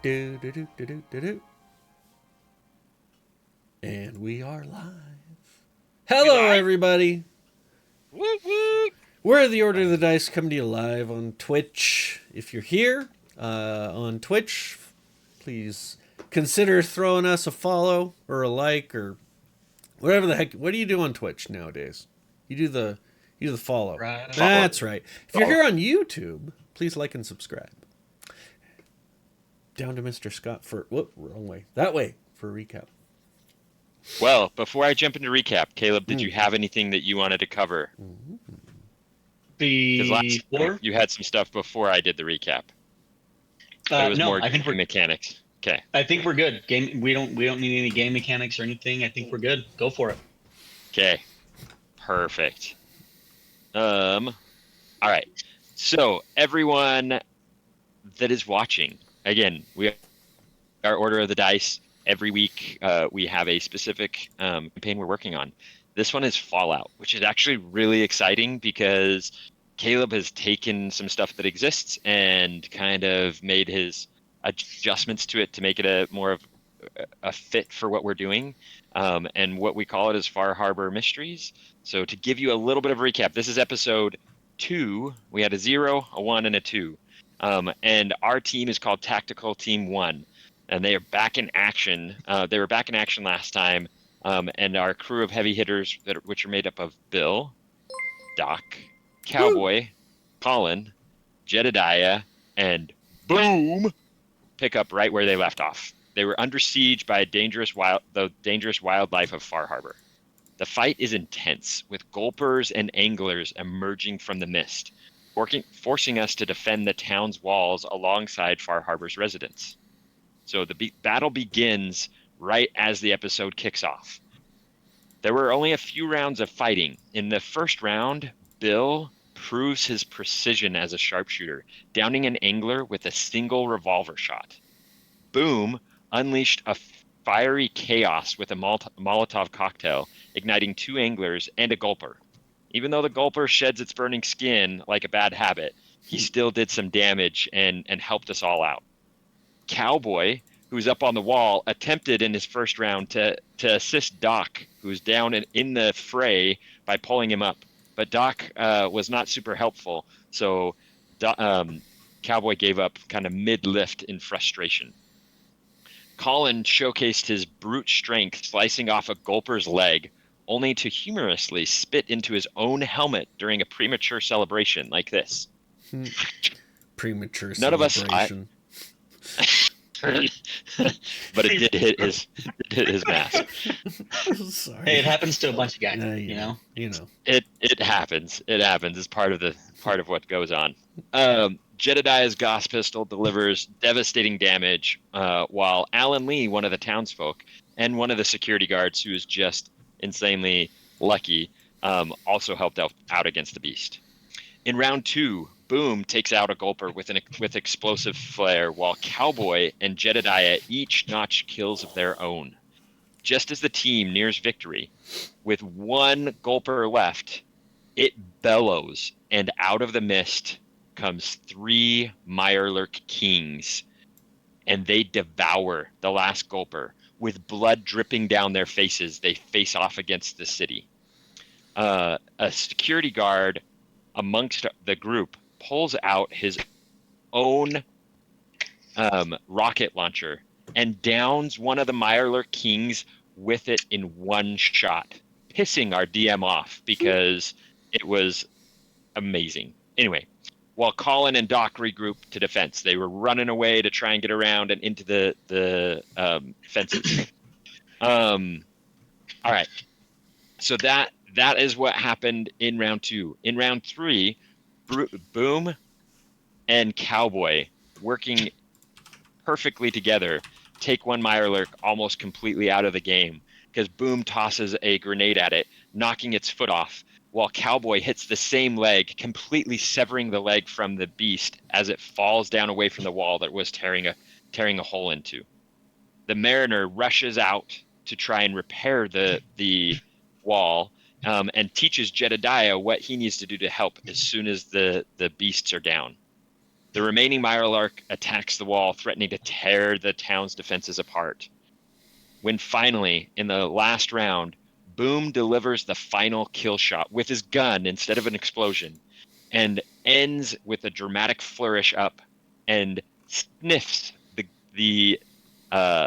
Do, do, do, do, do, do, do. And we are live. We Hello, live? everybody. Woo woo! We're the Order of the Dice coming to you live on Twitch. If you're here on Twitch, please consider throwing us a follow or a like or whatever the heck. What do you do on Twitch nowadays? You do the follow. Right. Follow. That's right. If you're here on YouTube, please like and subscribe. Down to Mr. Scott for wrong way. That way for a recap. Well, before I jump into recap, Caleb, did you have anything that you wanted to cover? Because last Before? you had some stuff before I did the recap. But it was No, more I think game mechanics. Okay. I think we're good. Game. We don't need any game mechanics or anything. I think we're good. Go for it. Okay. Perfect. All right. So everyone that is watching, again, we are Order of the Dice. Every week we have a specific campaign we're working on. This one is Fallout, which is actually really exciting because Caleb has taken some stuff that exists and kind of made his adjustments to it to make it a more of a fit for what we're doing. And what we call it is Far Harbor Mysteries. So to give you a little bit of a recap, this is episode 2. We had a 0, a 1, and a 2. And our team is called Tactical Team 1. And they are back in action. They were back in action last time. And our crew of heavy hitters, which are made up of Bill, Doc, Cowboy, Colin, Jedediah, and Boom, pick up right where they left off. They were under siege by the dangerous wildlife of Far Harbor. The fight is intense, with gulpers and anglers emerging from the mist, forcing us to defend the town's walls alongside Far Harbor's residents. So the battle begins right as the episode kicks off. There were only a few rounds of fighting. In the first round, Bill proves his precision as a sharpshooter, downing an angler with a single revolver shot. Boom unleashed a fiery chaos with a Molotov cocktail, igniting 2 anglers and a gulper. Even though the gulper sheds its burning skin like a bad habit, he still did some damage and helped us all out. Cowboy, who's up on the wall, attempted in his first round to assist Doc, who's down in the fray, by pulling him up. But Doc was not super helpful, so Cowboy gave up kind of mid-lift in frustration. Colin showcased his brute strength, slicing off a gulper's leg, only to humorously spit into his own helmet during a premature celebration like this. Premature None of us celebration. But it did hit his mask. Sorry. Hey, it happens to a bunch of guys. You know. It happens. It happens. It's part of what goes on. Jedediah's Gauss pistol delivers devastating damage, while Alan Lee, one of the townsfolk, and one of the security guards, who is just insanely lucky, also helped out against the beast. In round 2, Boom takes out a gulper with explosive flare, while Cowboy and Jedediah each notch kills of their own. Just as the team nears victory, with 1 gulper left, it bellows, and out of the mist comes 3 Mirelurk Kings, and they devour the last gulper. With blood dripping down their faces, they face off against the city. A security guard amongst the group pulls out his own rocket launcher and downs one of the Mirelurk Kings with it in 1 shot, pissing our DM off because it was amazing. Anyway, while Colin and Doc regroup to defense, they were running away to try and get around and into the fences. All right, so that is what happened in round 2. In round 3, Boom and Cowboy, working perfectly together, take 1 Mirelurk almost completely out of the game because Boom tosses a grenade at it, knocking its foot off, while Cowboy hits the same leg, completely severing the leg from the beast as it falls down away from the wall that was tearing a hole into. The Mariner rushes out to try and repair the wall, and teaches Jedediah what he needs to do to help as soon as the beasts are down. The remaining Mirelurk attacks the wall, threatening to tear the town's defenses apart. When finally, in the last round, Boom delivers the final kill shot with his gun instead of an explosion, and ends with a dramatic flourish up and sniffs the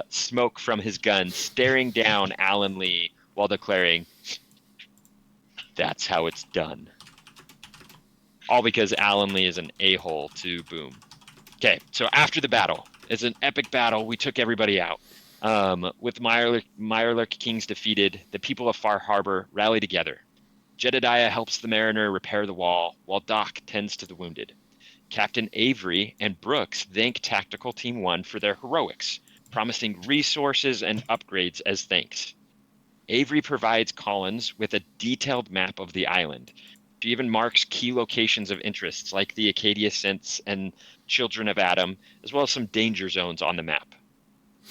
smoke from his gun, staring down Alan Lee while declaring, "That's how it's done." All because Alan Lee is an a-hole to Boom. Okay, so after the battle, it's an epic battle. We took everybody out. With Mirelurk Kings defeated, the people of Far Harbor rally together. Jedediah helps the mariner repair the wall, while Doc tends to the wounded. Captain Avery and Brooks thank Tactical Team 1 for their heroics, promising resources and upgrades as thanks. Avery provides Collins with a detailed map of the island. She even marks key locations of interests like the Acadia Synths and Children of Adam, as well as some danger zones on the map.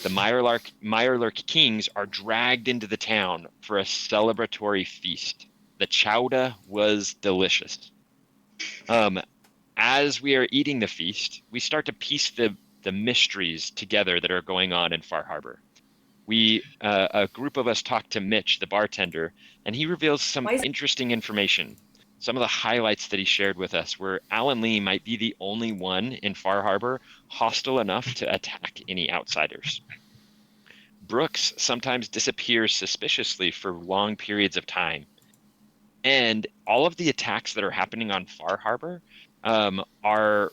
The Mirelurk Kings are dragged into the town for a celebratory feast. The chowder was delicious. As we are eating the feast, we start to piece the mysteries together that are going on in Far Harbor. A group of us talk to Mitch, the bartender, and he reveals some interesting information. Some of the highlights that he shared with us were Alan Lee might be the only one in Far Harbor hostile enough to attack any outsiders. Brooks sometimes disappears suspiciously for long periods of time. And all of the attacks that are happening on Far Harbor are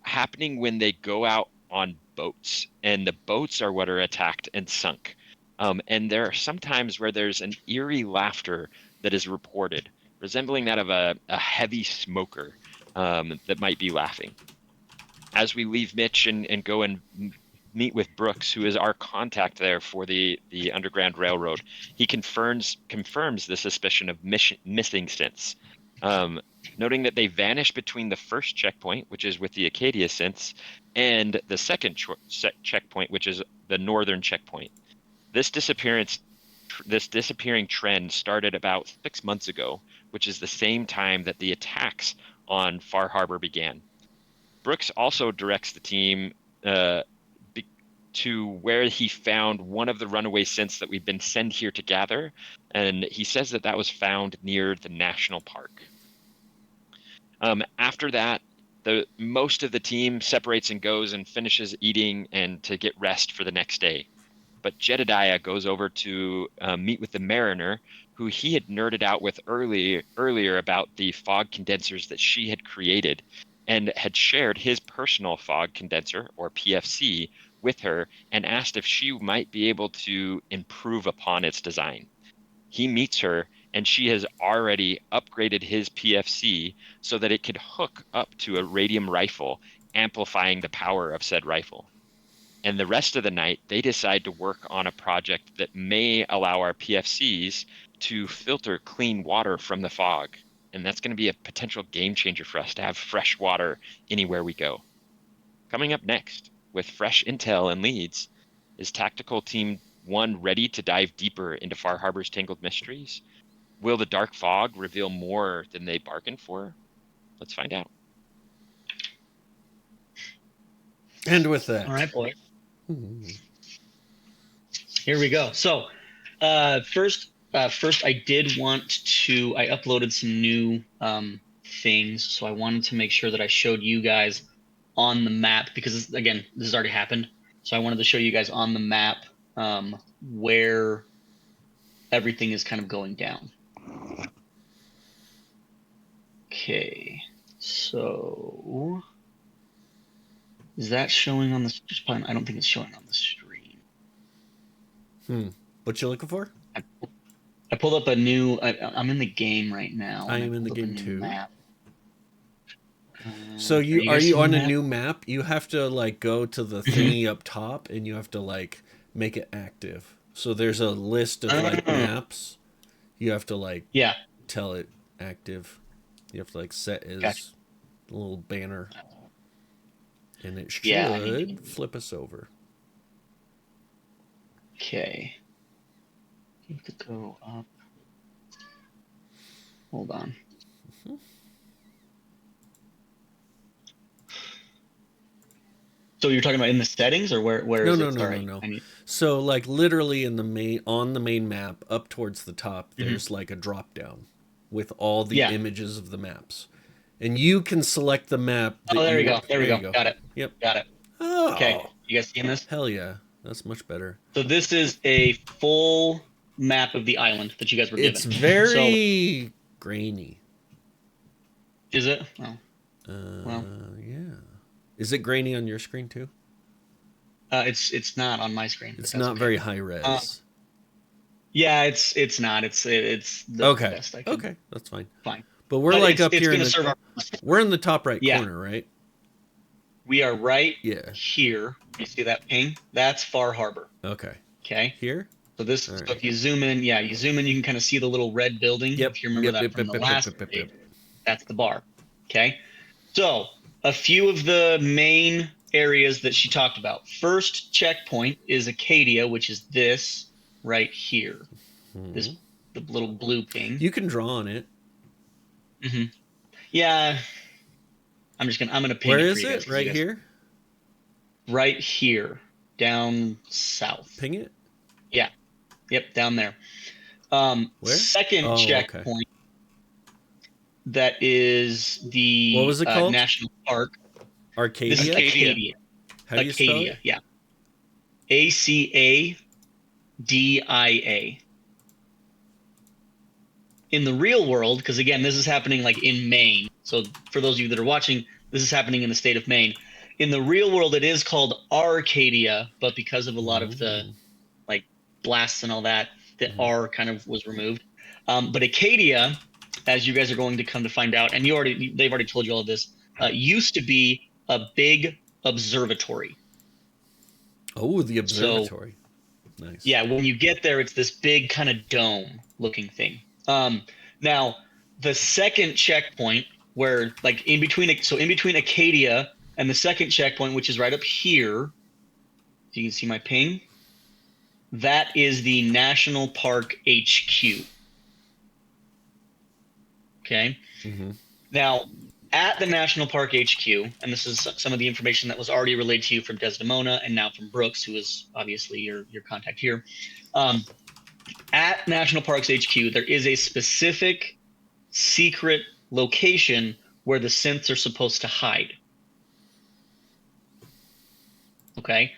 happening when they go out on boats, and the boats are what are attacked and sunk. And there are some times where there's an eerie laughter that is reported, resembling that of a heavy smoker that might be laughing. As we leave Mitch and go and meet with Brooks, who is our contact there for the Underground Railroad, he confirms the suspicion of missing synths, noting that they vanished between the first checkpoint, which is with the Acadia synths, and the second checkpoint, which is the northern checkpoint. This disappearing trend started about 6 months ago, which is the same time that the attacks on Far Harbor began. Brooks also directs the team to where he found one of the runaway synths that we've been sent here to gather, and he says that was found near the national park. After that, most of the team separates and goes and finishes eating and to get rest for the next day. But Jedediah goes over to meet with the mariner, who he had nerded out with earlier about the fog condensers that she had created, and had shared his personal fog condenser, or PFC, with her, and asked if she might be able to improve upon its design. He meets her, and she has already upgraded his PFC so that it could hook up to a radium rifle, amplifying the power of said rifle. And the rest of the night, they decide to work on a project that may allow our PFCs to filter clean water from the fog. And that's going to be a potential game changer for us to have fresh water anywhere we go. Coming up next, with fresh intel and leads, is Tactical Team 1 ready to dive deeper into Far Harbor's tangled mysteries? Will the dark fog reveal more than they bargained for? Let's find out. And with that, All right, boys. Here we go. So, first, I did want to. I uploaded some new things, so I wanted to make sure that I showed you guys on the map because, again, this has already happened. So I wanted to show you guys on the map where everything is kind of going down. Okay, so is that showing on the? I don't think it's showing on the stream. What you looking for? I pulled up a new. I'm in the game right now. I am in the pulled up a game new too. Map. So are guys you seeing on a that? new map? You have to like go to the thingy up top, and you have to like make it active. So there's a list of like maps. You have to like Yeah. tell it active. You have to like set as Gotcha. a little banner, and it should Yeah, I need to- flip us over. Okay. You have to go up. Hold on. So you're talking about in the settings, or where No, is no, it? no, no, Sorry. no. I need. So like literally on the main map, up towards the top, Mhm. there's like a drop down with all the Yeah. images of the maps, and you can select the map that Oh, there we you. go. There we There go. you go. Got it. Yep. Got it. Okay. Oh, You guys seeing this? hell yeah, that's much better. So this is a full map of the island that you guys were It's given. So very grainy. is it? Oh, well, Yeah. Is it grainy on your screen too? it's not on my screen, but It's that's not okay. very high res. Yeah, it's not. It's the Okay. best I could Okay, that's fine. find. But we're But like up it's here in gonna the. serve our. We're in the top right Yeah, corner, right? we are right Yeah. here. You see that ping? That's Far Harbor. Okay. Okay. Here. So this. All So right. if you zoom in, yeah, you zoom in, you can kind of see the little red building. Yep. If you remember Yep. that Yep. from Yep. the Yep. last Yep. Yep. raid, Yep. that's the bar. Okay. So a few of the main areas that she talked about. First checkpoint is Acadia, which is this right here. This Mhm. the little blue ping. You can draw on it. Hmm. Yeah, I'm gonna ping Where it for is you guys it? because you Right guys here. right here down south. Ping it. Yeah, yep, down there. Where? Second Oh, okay. checkpoint that is What the was it called? national park. This is Arcadia. Acadia. How do you spell it? Acadia, yeah. Acadia. In the real world, because again, this is happening like in Maine. So for those of you that are watching, this is happening in the state of Maine. In the real world, it is called Arcadia, but because of a lot of the Mm. like blasts and all that, the Mhm. R kind of was removed. But Acadia, as you guys are going to come to find out, and they've already told you all of this, used to be a big observatory. Oh, the So observatory. Nice. yeah, when you get there, it's this big kind of dome looking thing. Now the second checkpoint, where like in between Acadia and the second checkpoint, which is right up here, if you can see my ping, that is the National Park HQ. Okay. Mm-hmm. Now, at the National Park HQ, and this is some of the information that was already relayed to you from Desdemona and now from Brooks, who is obviously your contact here. At National Parks HQ, there is a specific secret location where the synths are supposed to hide. Okay,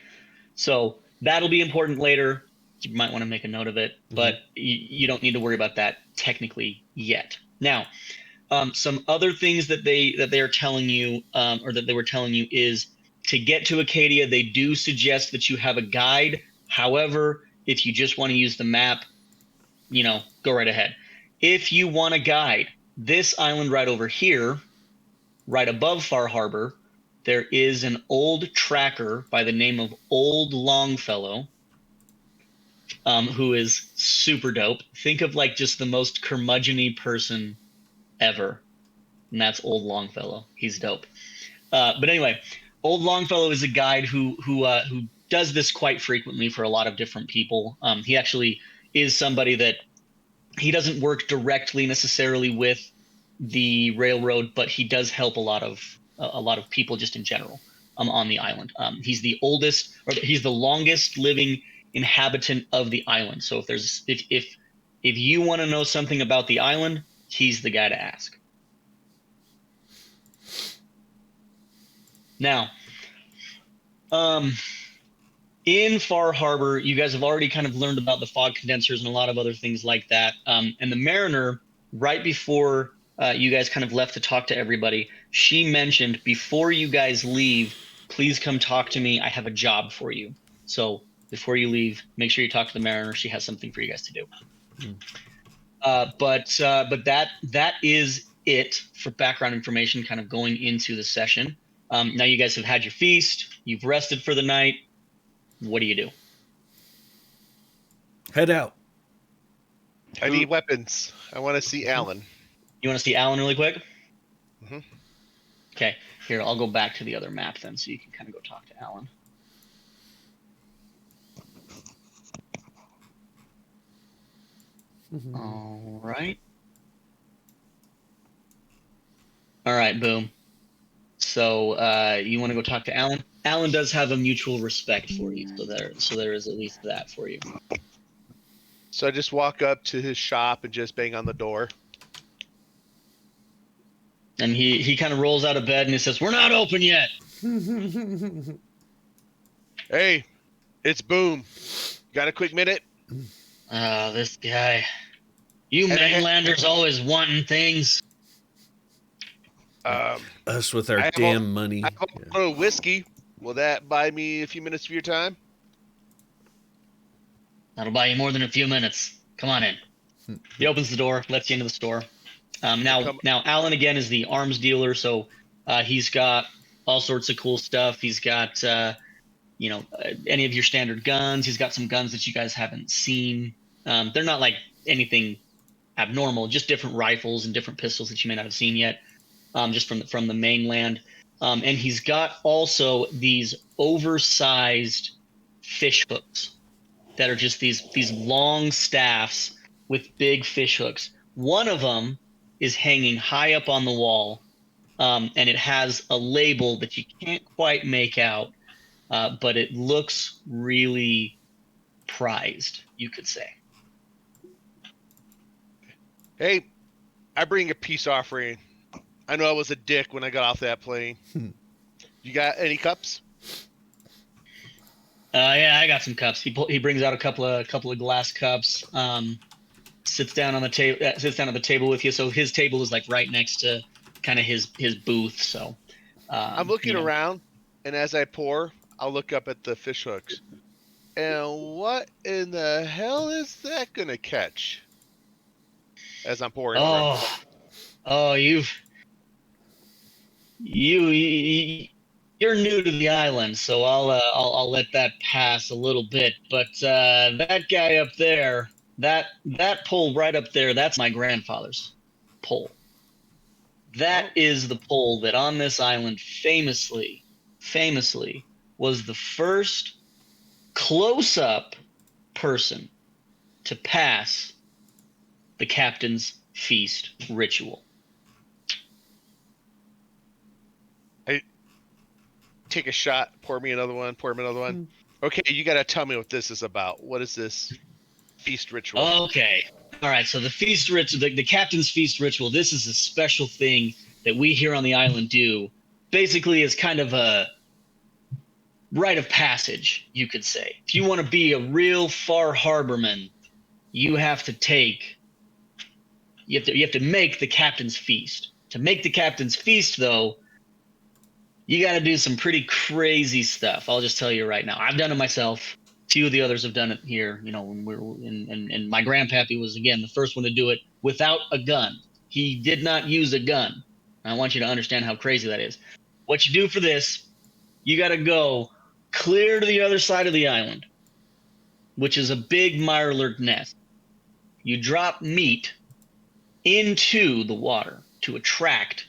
so that'll be important later. You might want to make a note of it, but you don't need to worry about that technically yet. Now, some other things that they are telling you, or that they were telling you, is to get to Acadia, they do suggest that you have a guide. However, if you just want to use the map, go right ahead. If you want a guide, this island right over here, right above Far Harbor, there is an old tracker by the name of Old Longfellow, who is super dope. Think of like just the most curmudgeon-y person ever, and that's Old Longfellow. He's dope. But anyway, Old Longfellow is a guide who does this quite frequently for a lot of different people. He actually is somebody that he doesn't work directly necessarily with the railroad, but he does help a lot of people just in general on the island. He's the oldest, or he's the longest living inhabitant of the island. So if you want to know something about the island, he's the guy to ask. Now, in Far Harbor, you guys have already kind of learned about the fog condensers and a lot of other things like that. And the Mariner, right before you guys kind of left to talk to everybody, she mentioned, before you guys leave, please come talk to me. I have a job for you. So before you leave, make sure you talk to the Mariner. She has something for you guys to do. But that is it for background information, kind of going into the session. Now you guys have had your feast. You've rested for the night. What do you do? Head out. I need weapons. I want to see Alan. You want to see Alan really quick? Mhm. Okay, here, I'll go back to the other map then so you can kind of go talk to Alan. All right. All right, boom. So you want to go talk to Alan? Alan does have a mutual respect for you, so there is at least that for you. So I just walk up to his shop and just bang on the door. And he kind of rolls out of bed and he says, "We're not open yet." Hey, it's Boom. Got a quick minute? Oh, this guy. You And mainlanders always wanting things. Us with our I have damn money. I have a bottle of whiskey. Will that buy me a few minutes of your time? That'll buy you more than a few minutes. Come on in. He opens the door, lets you into the store. Now Alan again is the arms dealer, so he's got all sorts of cool stuff. He's got any of your standard guns. He's got some guns that you guys haven't seen. They're not like anything abnormal, just different rifles and different pistols that you may not have seen yet, just from the mainland. And he's got also these oversized fish hooks that are just these long staffs with big fish hooks. One of them is hanging high up on the wall, and it has a label that you can't quite make out, but it looks really prized, you could say. Hey, I bring a peace offering. I know I was a dick when I got off that plane. You got any cups? Yeah, I got some cups. He brings out a couple of glass cups. Sits down on the table. Sits down at the table with you. So his table is like right next to kind of his booth. So I'm looking around, and as I pour, I'll look up at the fish hooks. And what in the hell is that gonna catch? As I'm pouring. You're new to the island, so I'll let that pass a little bit. But that guy up there, that pole right up there, that's my grandfather's pole. That is the pole that on this island famously was the first close-up person to pass the captain's feast ritual. Take a shot, pour me another one, pour me another one. Okay, you gotta tell me what this is about. What is this feast ritual? Okay. All right, so the feast ritual, the captain's feast ritual, this is a special thing that we here on the island do. Basically, is kind of a rite of passage, you could say. If you want to be a real far harborman, you have to make the captain's feast. To make the captain's feast, though, you got to do some pretty crazy stuff. I'll just tell you right now. I've done it myself. A few of the others have done it here. When we're and my grandpappy was again the first one to do it without a gun. He did not use a gun. I want you to understand how crazy that is. What you do for this, you got to go clear to the other side of the island, which is a big mirelurk nest. You drop meat into the water to attract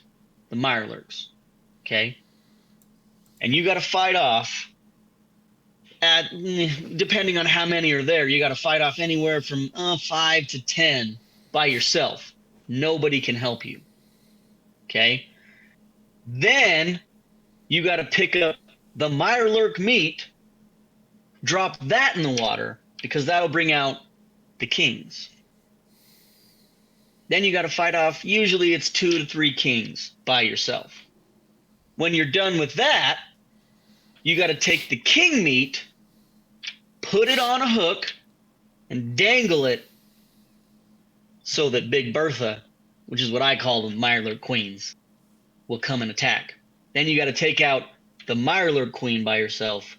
the mirelurks. Okay? And you got to fight off depending on how many are there, you got to fight off anywhere from 5 to 10 by yourself. Nobody can help you. Okay? Then you got to pick up the mirelurk meat, drop that in the water because that'll bring out the kings. Then you got to fight off, usually it's 2 to 3 kings by yourself. When you're done with that, you got to take the king meat, put it on a hook, and dangle it so that Big Bertha, which is what I call the mirelurk queens, will come and attack. Then you got to take out the mirelurk queen by yourself,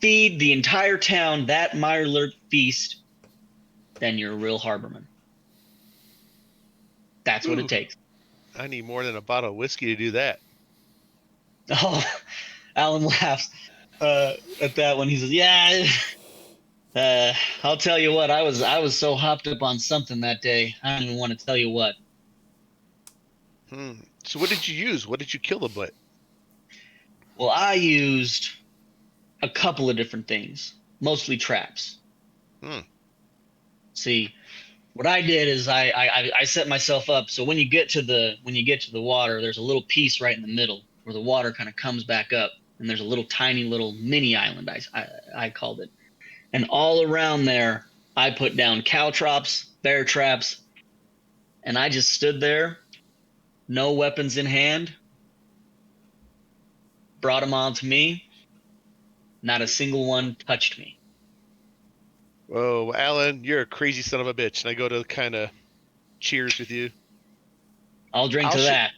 feed the entire town that mirelurk feast, then you're a real harborman. That's what it takes. I need more than a bottle of whiskey to do that. Oh, Alan laughs at that one. He says, "Yeah, I'll tell you what. I was so hopped up on something that day. I don't even want to tell you what." So what did you use? What did you kill them with? Well, I used a couple of different things, mostly traps. See, what I did is I set myself up so when you get to the water, there's a little piece right in the middle where the water kind of comes back up. and there's a little tiny little mini island, I called it. And all around there, I put down cow traps, bear traps, and I just stood there, no weapons in hand, brought them all to me. Not a single one touched me. Whoa, Alan, you're a crazy son of a bitch. And I go to kind of cheers with you. I'll drink to that.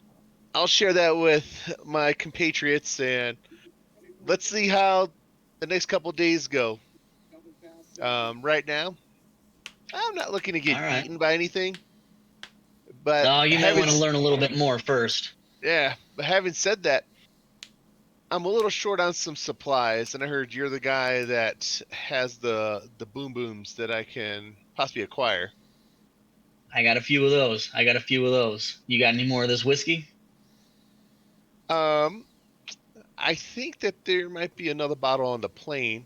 I'll share that with my compatriots, and let's see how the next couple days go. Right now, I'm not looking to get eaten by anything. But no, you may want to learn a little bit more first. Yeah, but having said that, I'm a little short on some supplies, and I heard you're the guy that has the boom booms that I can possibly acquire. I got a few of those. You got any more of this whiskey? I think that there might be another bottle on the plane.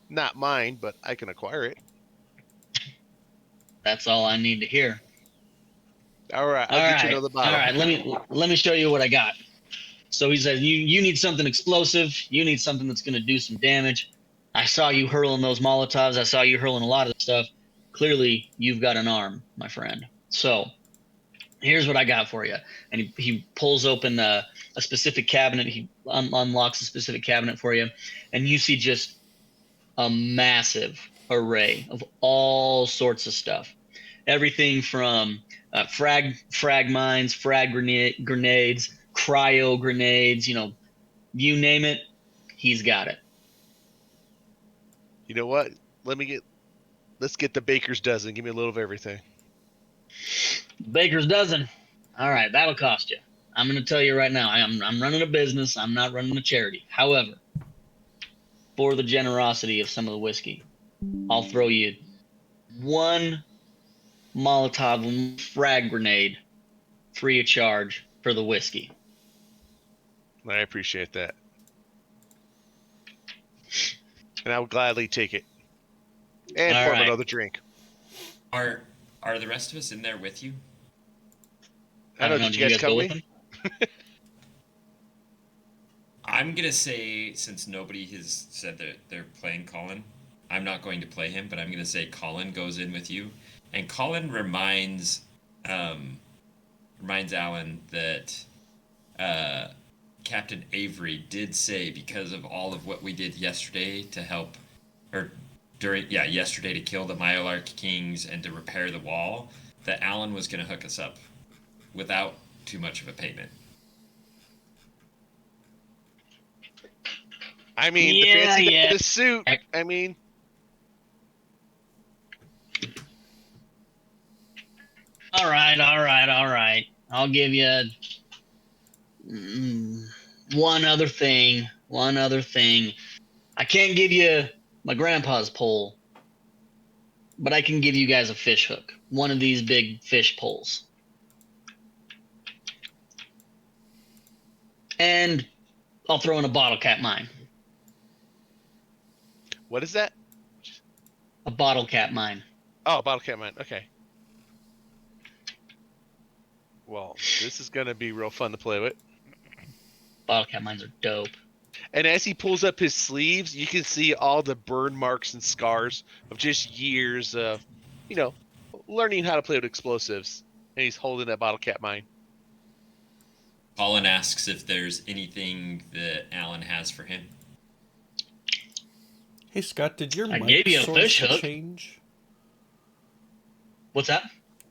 Not mine, but I can acquire it. That's all I need to hear. All right, I'll get you another bottle. All right, let me show you what I got. So he says, you need something explosive. You need something that's going to do some damage. I saw you hurling those Molotovs. I saw you hurling a lot of stuff. Clearly, you've got an arm, my friend. So here's what I got for you. And he pulls open a specific cabinet. He unlocks a specific cabinet for you. And you see just a massive array of all sorts of stuff. Everything from frag mines, frag grenades, cryo grenades, you name it, he's got it. You know what? Let's get the baker's dozen. Give me a little of everything. Baker's dozen. All right, that'll cost you. I'm going to tell you right now, I'm running a business. I'm not running a charity. However, for the generosity of some of the whiskey, I'll throw you one Molotov frag grenade free of charge for the whiskey. I appreciate that. And I would gladly take it. And pour another drink. Are the rest of us in there with you? I don't know. Did you guys come with me? I'm going to say, since nobody has said that they're playing Colin, I'm not going to play him, but I'm going to say Colin goes in with you. And Colin reminds Alan that Captain Avery did say, because of all of what we did yesterday to help, yesterday to kill the Myolark Kings and to repair the wall, that Alan was going to hook us up without too much of a payment. I mean, the fancy guy in the suit. I mean, all right. I'll give you one other thing. I can't give you my grandpa's pole, but I can give you guys a fish hook. One of these big fish poles. And I'll throw in a bottle cap mine. What is that? A bottle cap mine. Oh, bottle cap mine. Okay. Well, this is going to be real fun to play with. Bottle cap mines are dope. And as he pulls up his sleeves, you can see all the burn marks and scars of just years of, learning how to play with explosives. And he's holding that bottle cap mine. Colin asks if there's anything that Alan has for him. Hey, Scott, did your mic source change? What's that?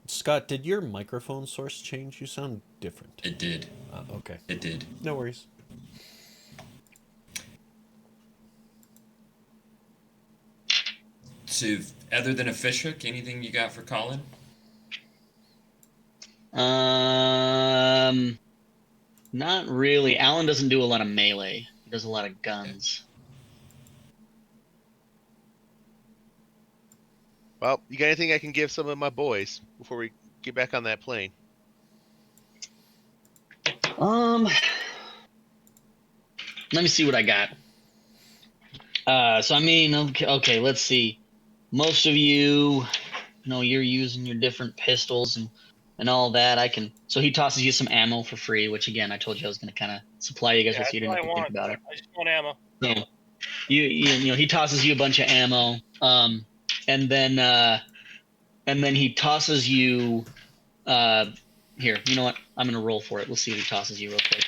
Scott, did your microphone source change? You sound different. It did. Okay. It did. No worries. So, other than a fish hook, anything you got for Colin? Not really. Alan doesn't do a lot of melee. He does a lot of guns. Well, you got anything I can give some of my boys before we get back on that plane? Let me see what I got. Okay, let's see. Most of you, you're using your different pistols and all that. I can. So he tosses you some ammo for free, which again I told you I was going to kind of supply you guys with, so you didn't have to think about it. I just want ammo. So you know he tosses you a bunch of ammo, and then he tosses you. Here, you know what? I'm gonna roll for it. We'll see if he tosses you real quick.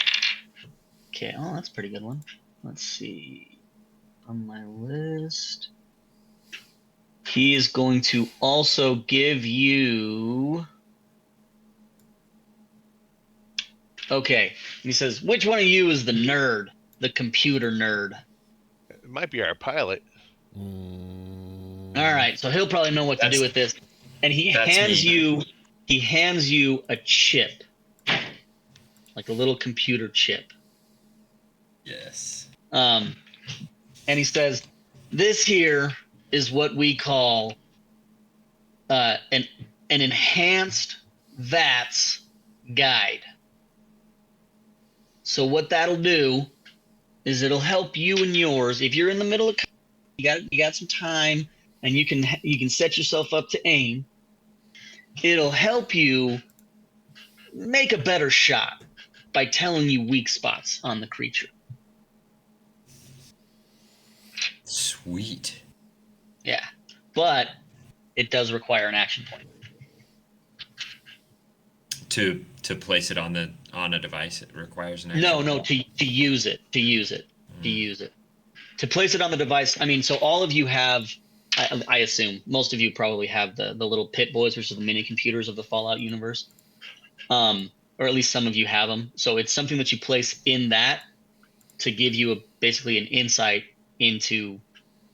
Okay. Oh, that's a pretty good one. Let's see. On my list, he is going to also give you. Okay. He says, "Which one of you is the nerd, the computer nerd?" It might be our pilot. All right. So he'll probably know what to do with this, and That's he hands you a chip, like a little computer chip. Yes. And he says, "This here is what we call an enhanced VATS guide. So what that'll do is it'll help you and yours. If you're in the middle of, you got some time, and you can set yourself up to aim. It'll help you make a better shot by telling you weak spots on the creature." Sweet. Yeah, but it does require an action point. To place it on a device, it requires an action. No, to use it. To place it on the device. I mean, so all of you have, I assume, most of you probably have the little pit boys, which are the mini computers of the Fallout universe. Or at least some of you have them. So it's something that you place in that to give you basically an insight into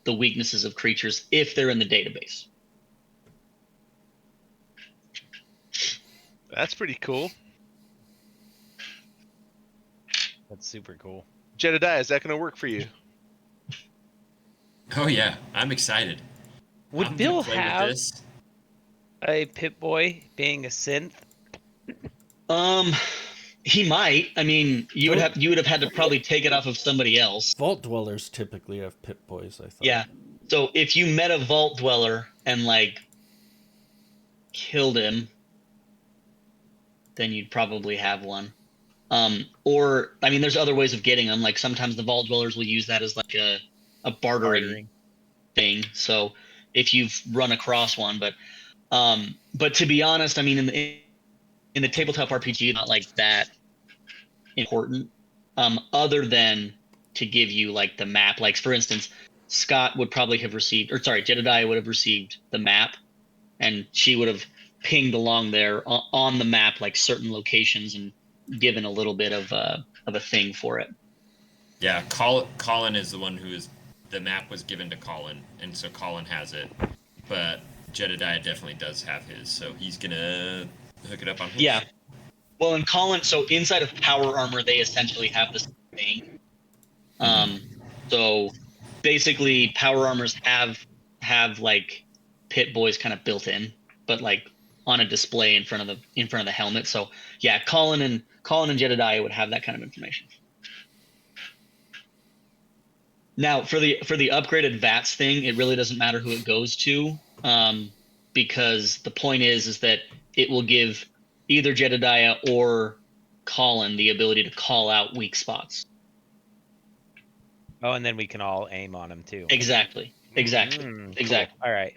the weaknesses of creatures if they're in the database. That's pretty cool. That's super cool. Jedediah, is that going to work for you? Oh yeah, I'm excited. Would I'm Bill gonna play with have this. a Pip-Boy being a synth? He might. I mean, you would have had to probably take it off of somebody else. Vault dwellers typically have pit boys, I thought. Yeah. So if you met a vault dweller and like killed him, then you'd probably have one. Or I mean, there's other ways of getting them. Like sometimes the vault dwellers will use that as like a bartering thing. So if you've run across one, but to be honest, I mean, in the tabletop RPG, not like that important. Other than to give you like the map. Like for instance, Scott would probably have received, or sorry, Jedediah would have received the map, and she would have pinged along there on the map like certain locations and given a little bit of a thing for it. Yeah, Colin is the one the map was given to Colin, and so Colin has it. But Jedediah definitely does have his, so he's gonna hook it up on his. Yeah. Well, and Colin, so inside of Power Armor, they essentially have the same thing. So basically, Power Armors have like Pit Boys kind of built in, but like on a display in front of the helmet. So yeah, Colin and Jedediah would have that kind of information. Now for the upgraded VATS thing, it really doesn't matter who it goes to, because the point is that it will give either Jedediah or Colin the ability to call out weak spots. Oh, and then we can all aim on him too. Exactly. Cool. All right.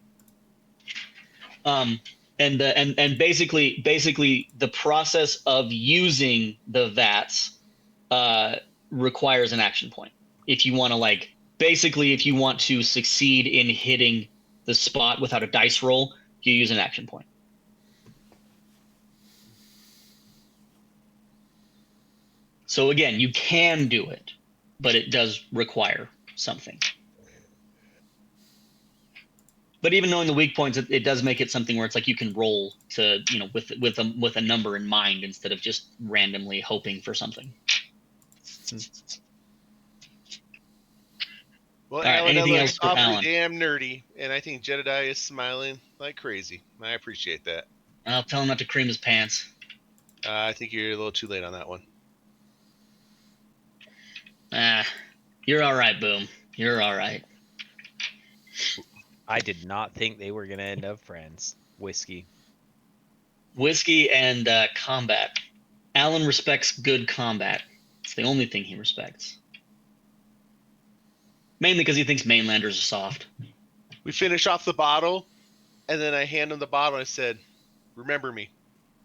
And basically the process of using the VATS requires an action point. If you want to if you want to succeed in hitting the spot without a dice roll, you use an action point. So again, you can do it, but it does require something. But even knowing the weak points, it does make it something where it's like you can roll to, with a number in mind instead of just randomly hoping for something. Well, All right, Alan, anything that else looks for awfully Alan? damn nerdy, and I think Jedediah is smiling like crazy. I appreciate that. I'll tell him not to cream his pants. I think you're a little too late on that one. You're all right, Boom. You're all right. I did not think they were gonna end up friends. Whiskey. whiskey and combat. Alan respects good combat. It's the only thing he respects. Mainly because he thinks mainlanders are soft. We finish off the bottle, and then I hand him the bottle. And I said, "Remember me,"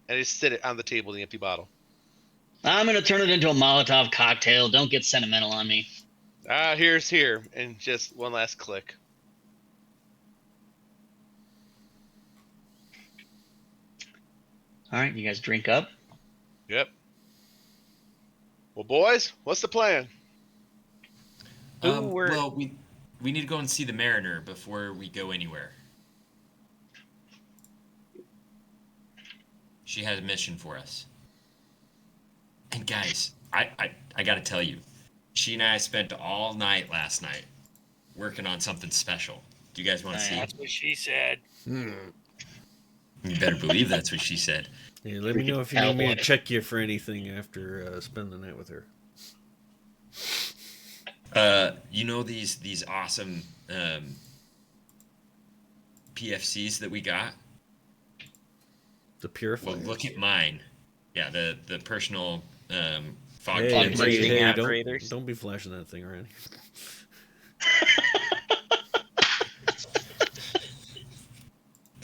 and I just sit it on the table, the empty bottle. I'm gonna turn it into a Molotov cocktail. Don't get sentimental on me. Here's here, and just one last click. All right, you guys drink up. Yep. Well, boys, what's the plan? Well, we need to go and see the Mariner before we go anywhere. She has a mission for us. And guys, I got to tell you, she and I spent all night last night working on something special. Do you guys want to see? That's what she said. You better believe that's what she said. Yeah, let me know if you need me to check you for anything after spending the night with her. You know these awesome PFCs that we got? The purifier. Well, look at mine. Yeah, the personal fog Hey, cleansers. don't be flashing that thing around.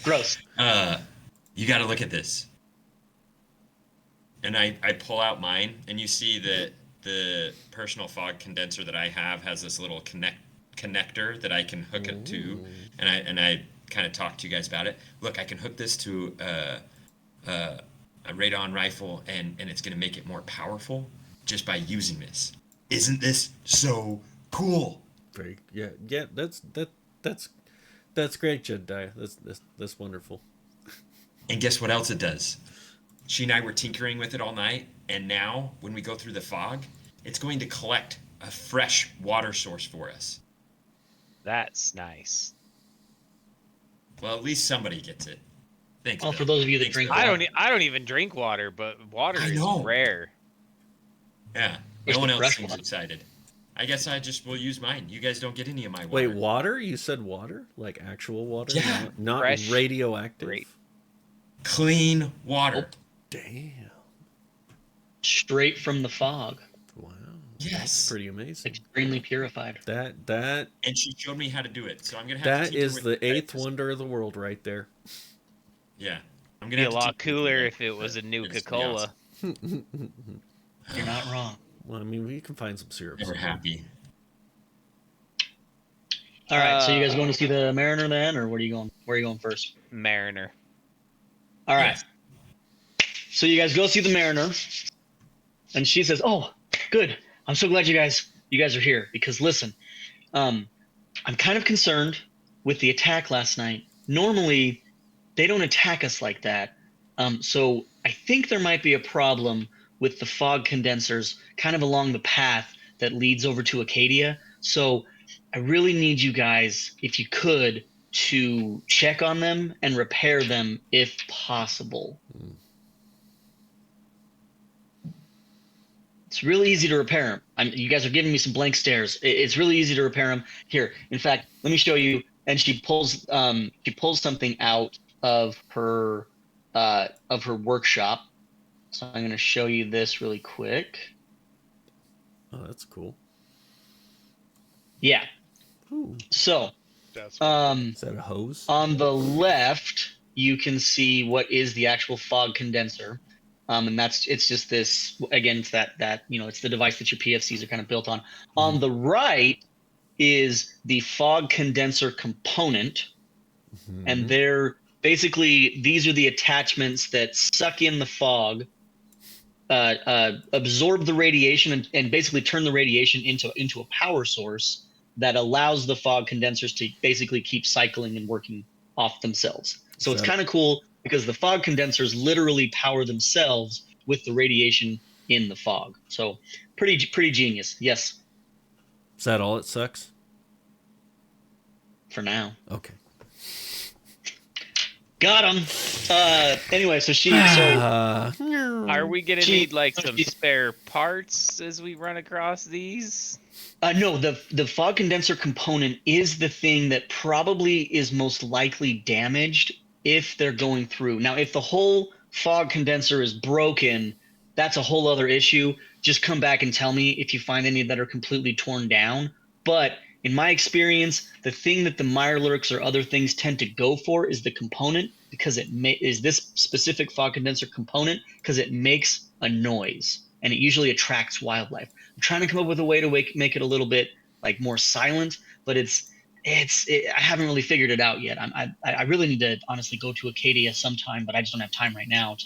Gross. You got to look at this. And I pull out mine, and you see that the personal fog condenser that I have has this little connector that I can hook it to, and I kind of talk to you guys about it. Look, I can hook this to a radon rifle, and it's going to make it more powerful just by using this. Isn't this so cool? Yeah. That's great, Jedi. That's wonderful. And guess what else it does? She and I were tinkering with it all night, and now when we go through the fog, it's going to collect a fresh water source for us. That's nice. Well, at least somebody gets it. Thanks. Well, Bill. for those of you that Thanks, drink Bill. I don't even drink water, but water I is know. rare. Yeah, It's no one the else fresh seems water. excited. I guess I just will use mine. You guys don't get any of my water. Wait, water? You said water? Like actual water? Yeah. Not Fresh, radioactive? great. Clean water. Damn. Straight from the fog. Wow. Yes. That's pretty amazing. Extremely purified. That And she showed me how to do it, so I'm gonna have to that teach her is with the you eighth guys. wonder of the world right there. Yeah, I'm Be gonna a have to lot teach you cooler guys if it was a that. Nuka It's pretty Cola. awesome. You're not wrong. Well, I mean, we can find some syrup. Never happy. All right, so you guys going to see the Mariner then, or where are you going? Where are you going first? Mariner. All right. So you guys go see the Mariner, and she says, "Oh, good. I'm so glad you guys are here because listen, I'm kind of concerned with the attack last night. Normally, they don't attack us like that. So I think there might be a problem with the fog condensers kind of along the path that leads over to Acadia. So I really need you guys, if you could, to check on them and repair them if possible." It's really easy to repair them. You guys are giving me some blank stares. It's really easy to repair them. Here, in fact, let me show you. And she pulls something out of her workshop. So I'm going to show you this really quick. Oh, that's cool. Yeah. Ooh. So, That's Is that a hose? on the left, you can see what is the actual fog condenser. And it's just this, again, it's that it's the device that your PFCs are kind of built on. On the right is the fog condenser component. And they're basically, these are the attachments that suck in the fog, absorb the radiation, and basically turn the radiation into a power source that allows the fog condensers to basically keep cycling and working off themselves. So it's kind of cool because the fog condensers literally power themselves with the radiation in the fog. So pretty genius. Yes, Is that all it sucks? for now. Okay. Got him. Anyway, so Are we gonna need like some spare parts as we run across these? no, the fog condenser component is the thing that probably is most likely damaged if they're going through. Now, if the whole fog condenser is broken, that's a whole other issue. Just come back and tell me if you find any that are completely torn down. But in my experience, the thing that the Mirelurks or other things tend to go for is the component, because is this specific fog condenser component, because it makes a noise and it usually attracts wildlife. I'm trying to come up with a way to make it a little bit like more silent, but I haven't really figured it out yet. I really need to honestly go to Acadia sometime, but I just don't have time right now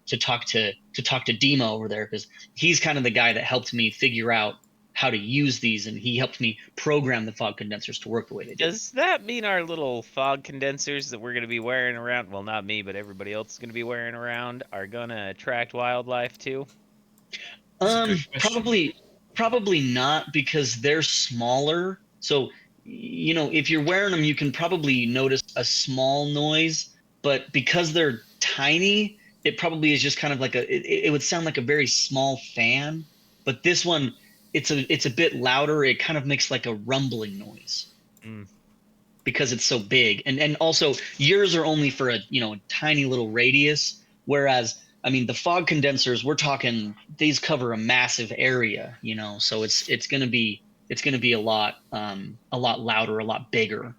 to talk to Dima over there, because he's kind of the guy that helped me figure out how to use these, and he helped me program the fog condensers to work the way they do. Does that mean our little fog condensers that we're going to be wearing around, well, not me, but everybody else is going to be wearing around, are going to attract wildlife too? Probably not, because they're smaller. So, if you're wearing them, you can probably notice a small noise, but because they're tiny, it probably is just kind of like it would sound like a very small fan. But this one, it's a bit louder. It kind of makes like a rumbling noise. Because it's so big. And also yours are only for a tiny little radius, whereas I mean the fog condensers, we're talking, these cover a massive area, so it's gonna be a lot louder, a lot bigger.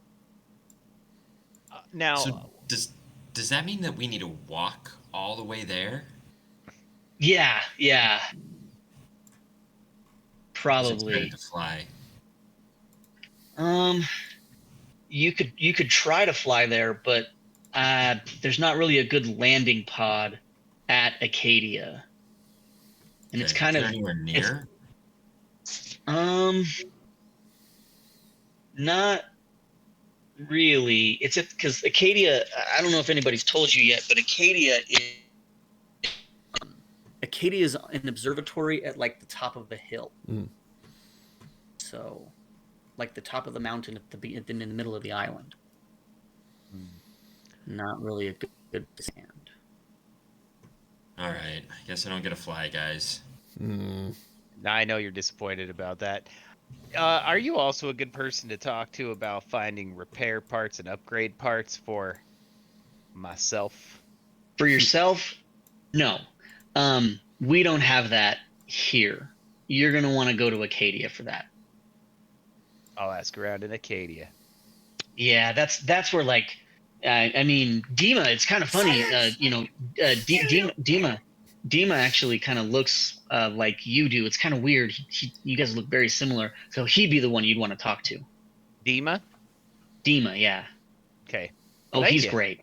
Now, So does that mean that we need to walk all the way there? Yeah. Is it better Probably. to fly? You could try to fly there, but there's not really a good landing pod at Acadia. And it's Okay. kind Is of there anywhere near? Not really. It's because Acadia, I don't know if anybody's told you yet, but Acadia is an observatory at like the top of the hill. So, like the top of the mountain in the middle of the island. Not really a good stand. All right. I guess I don't get to fly, guys. I know you're disappointed about that. Are you also a good person to talk to about finding repair parts and upgrade parts for myself? For yourself, no. We don't have that here. You're gonna want to go to Acadia for that. I'll ask around in Acadia. Yeah, that's where like, I mean, Dima. It's kind of funny, Dima actually kind of looks like you do. It's kind of weird. You guys look very similar, so he'd be the one you'd want to talk to. Dima? Dima, yeah. Okay. Oh, Thank he's you. great.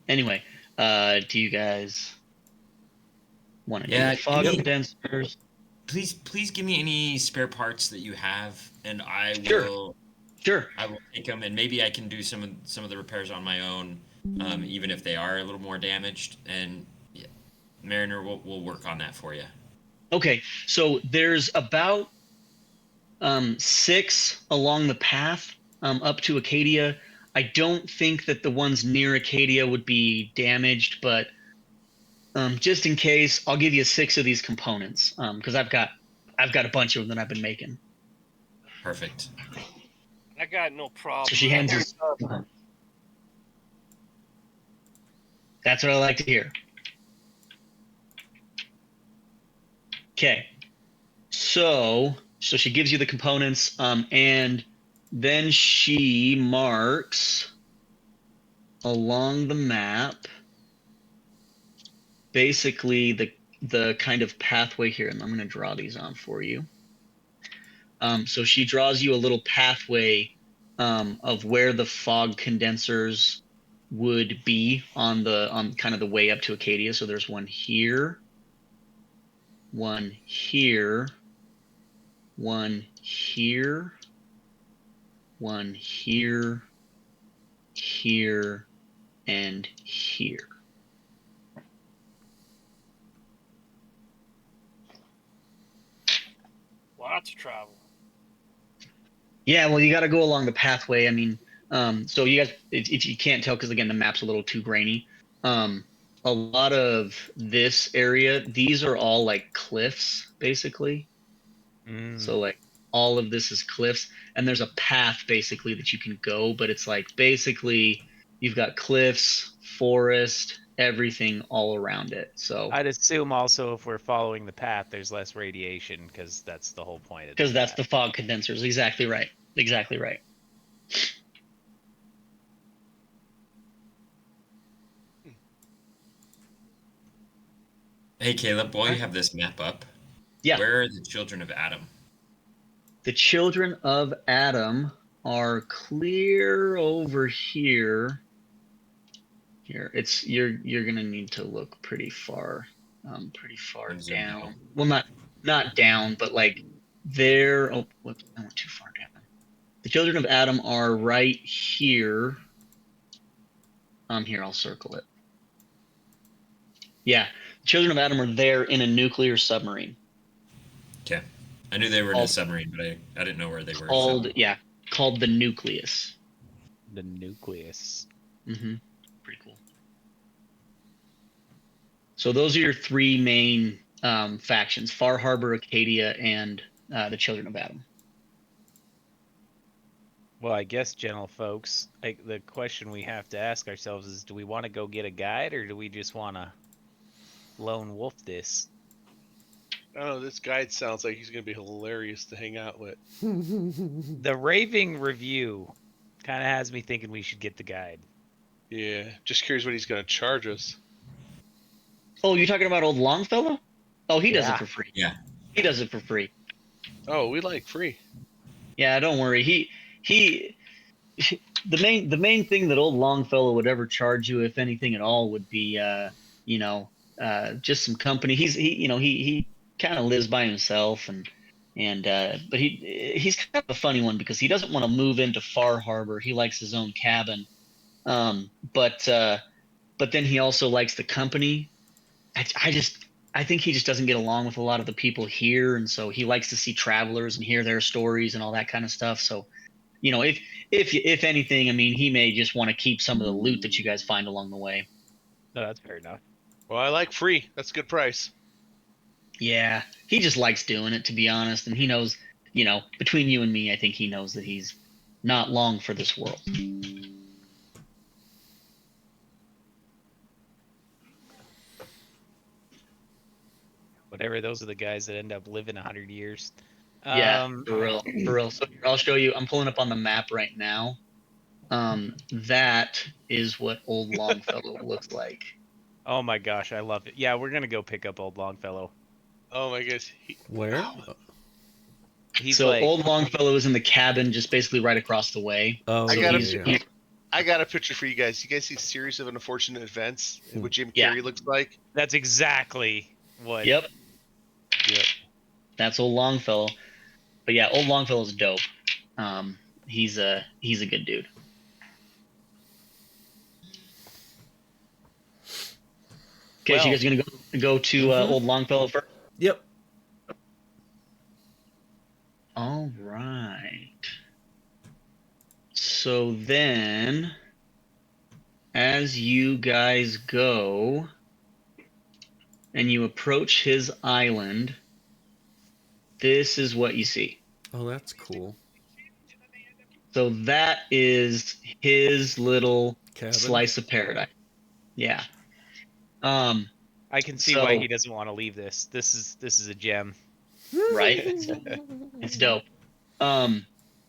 Anyway, do you guys want to do fog condensers? Please give me any spare parts that you have, and I will. Sure. I will take them, and maybe I can do some of the repairs on my own, even if they are a little more damaged. And yeah, Mariner, we'll work on that for you. Okay, so there's about 6 along the path up to Acadia. I don't think that the ones near Acadia would be damaged, but just in case, I'll give you 6 of these components, because I've got a bunch of them that I've been making. Perfect. I got no problem. So she hands you. That's what I like to hear. Okay. So she gives you the components, and then she marks along the map basically the kind of pathway here, and I'm going to draw these on for you. So she draws you a little pathway of where the fog condensers would be on kind of the way up to Acadia. So there's one here, one here, one here, one here, here, and here. Lots of travel. Yeah, well, you got to go along the pathway. I mean, so you guys, if you can't tell, because again, the map's a little too grainy. A lot of this area, these are all like cliffs, basically. So like all of this is cliffs, and there's a path basically that you can go, but it's like basically you've got cliffs, forest, everything all around it. So I'd assume also if we're following the path, there's less radiation because that's the whole point of because that's path. the fog condensers. Exactly right. Exactly right. Hey, Caleb, while you have this map up, Yeah. where are the children of Adam? The children of Adam are clear over here. Here, you're gonna need to look pretty far I'm zoomed out. down. Well, not down, but like there. Oh, whoops, I went too far down. The children of Adam are right here. Here, I'll circle it. Yeah, the children of Adam are there in a nuclear submarine. Okay. I knew they were in a Called- submarine, but I didn't know where they were. Called So. yeah, called the Nucleus. The nucleus. Mm-hmm. Pretty cool. So those are your three main factions: Far Harbor, Acadia, and the Children of Adam. Well, I guess, gentle folks, the question we have to ask ourselves is, do we want to go get a guide, or do we just want to lone wolf this? I don't know. This guide sounds like he's gonna be hilarious to hang out with. The raving review kind of has me thinking we should get the guide. Yeah, just curious what he's gonna charge us. Oh, you're talking about old Longfellow? Oh, he does Yeah. it for free. Yeah. He does it for free. Oh, we like free. Yeah, don't worry. He the main thing that old Longfellow would ever charge you, if anything at all, would be just some company. He kind of lives by himself, but he's kind of a funny one because he doesn't want to move into Far Harbor. He likes his own cabin. But then he also likes the company. I think he just doesn't get along with a lot of the people here, and so he likes to see travelers and hear their stories and all that kind of stuff. So, if anything, I mean, he may just want to keep some of the loot that you guys find along the way. No, that's fair enough. Well, I like free. That's a good price. Yeah, he just likes doing it, to be honest, and he knows, between you and me, I think he knows that he's not long for this world. Whatever, those are the guys that end up living 100 years. Yeah, for real. So here, I'll show you. I'm pulling up on the map right now. That is what old Longfellow looks like. Oh my gosh, I love it. Yeah, we're gonna go pick up old Longfellow. Oh my gosh. Where? He's So like, old Longfellow is in the cabin, just basically right across the way. Oh, I So got yeah. I got a picture for you guys. You guys see Series of Unfortunate Events and what Jim Yeah. Carrey looks like? that's exactly what. Yep, Yep. that's old Longfellow. But yeah, old Longfellow's dope. He's a good dude. Okay, so you guys are gonna go to old Longfellow first. Yep. All right. So then, as you guys go and you approach his island, this is what you see. Oh, that's cool. So that is his little Cabin. slice of paradise. Yeah. I can see So- why he doesn't want to leave this. This is a gem. Right? It's dope.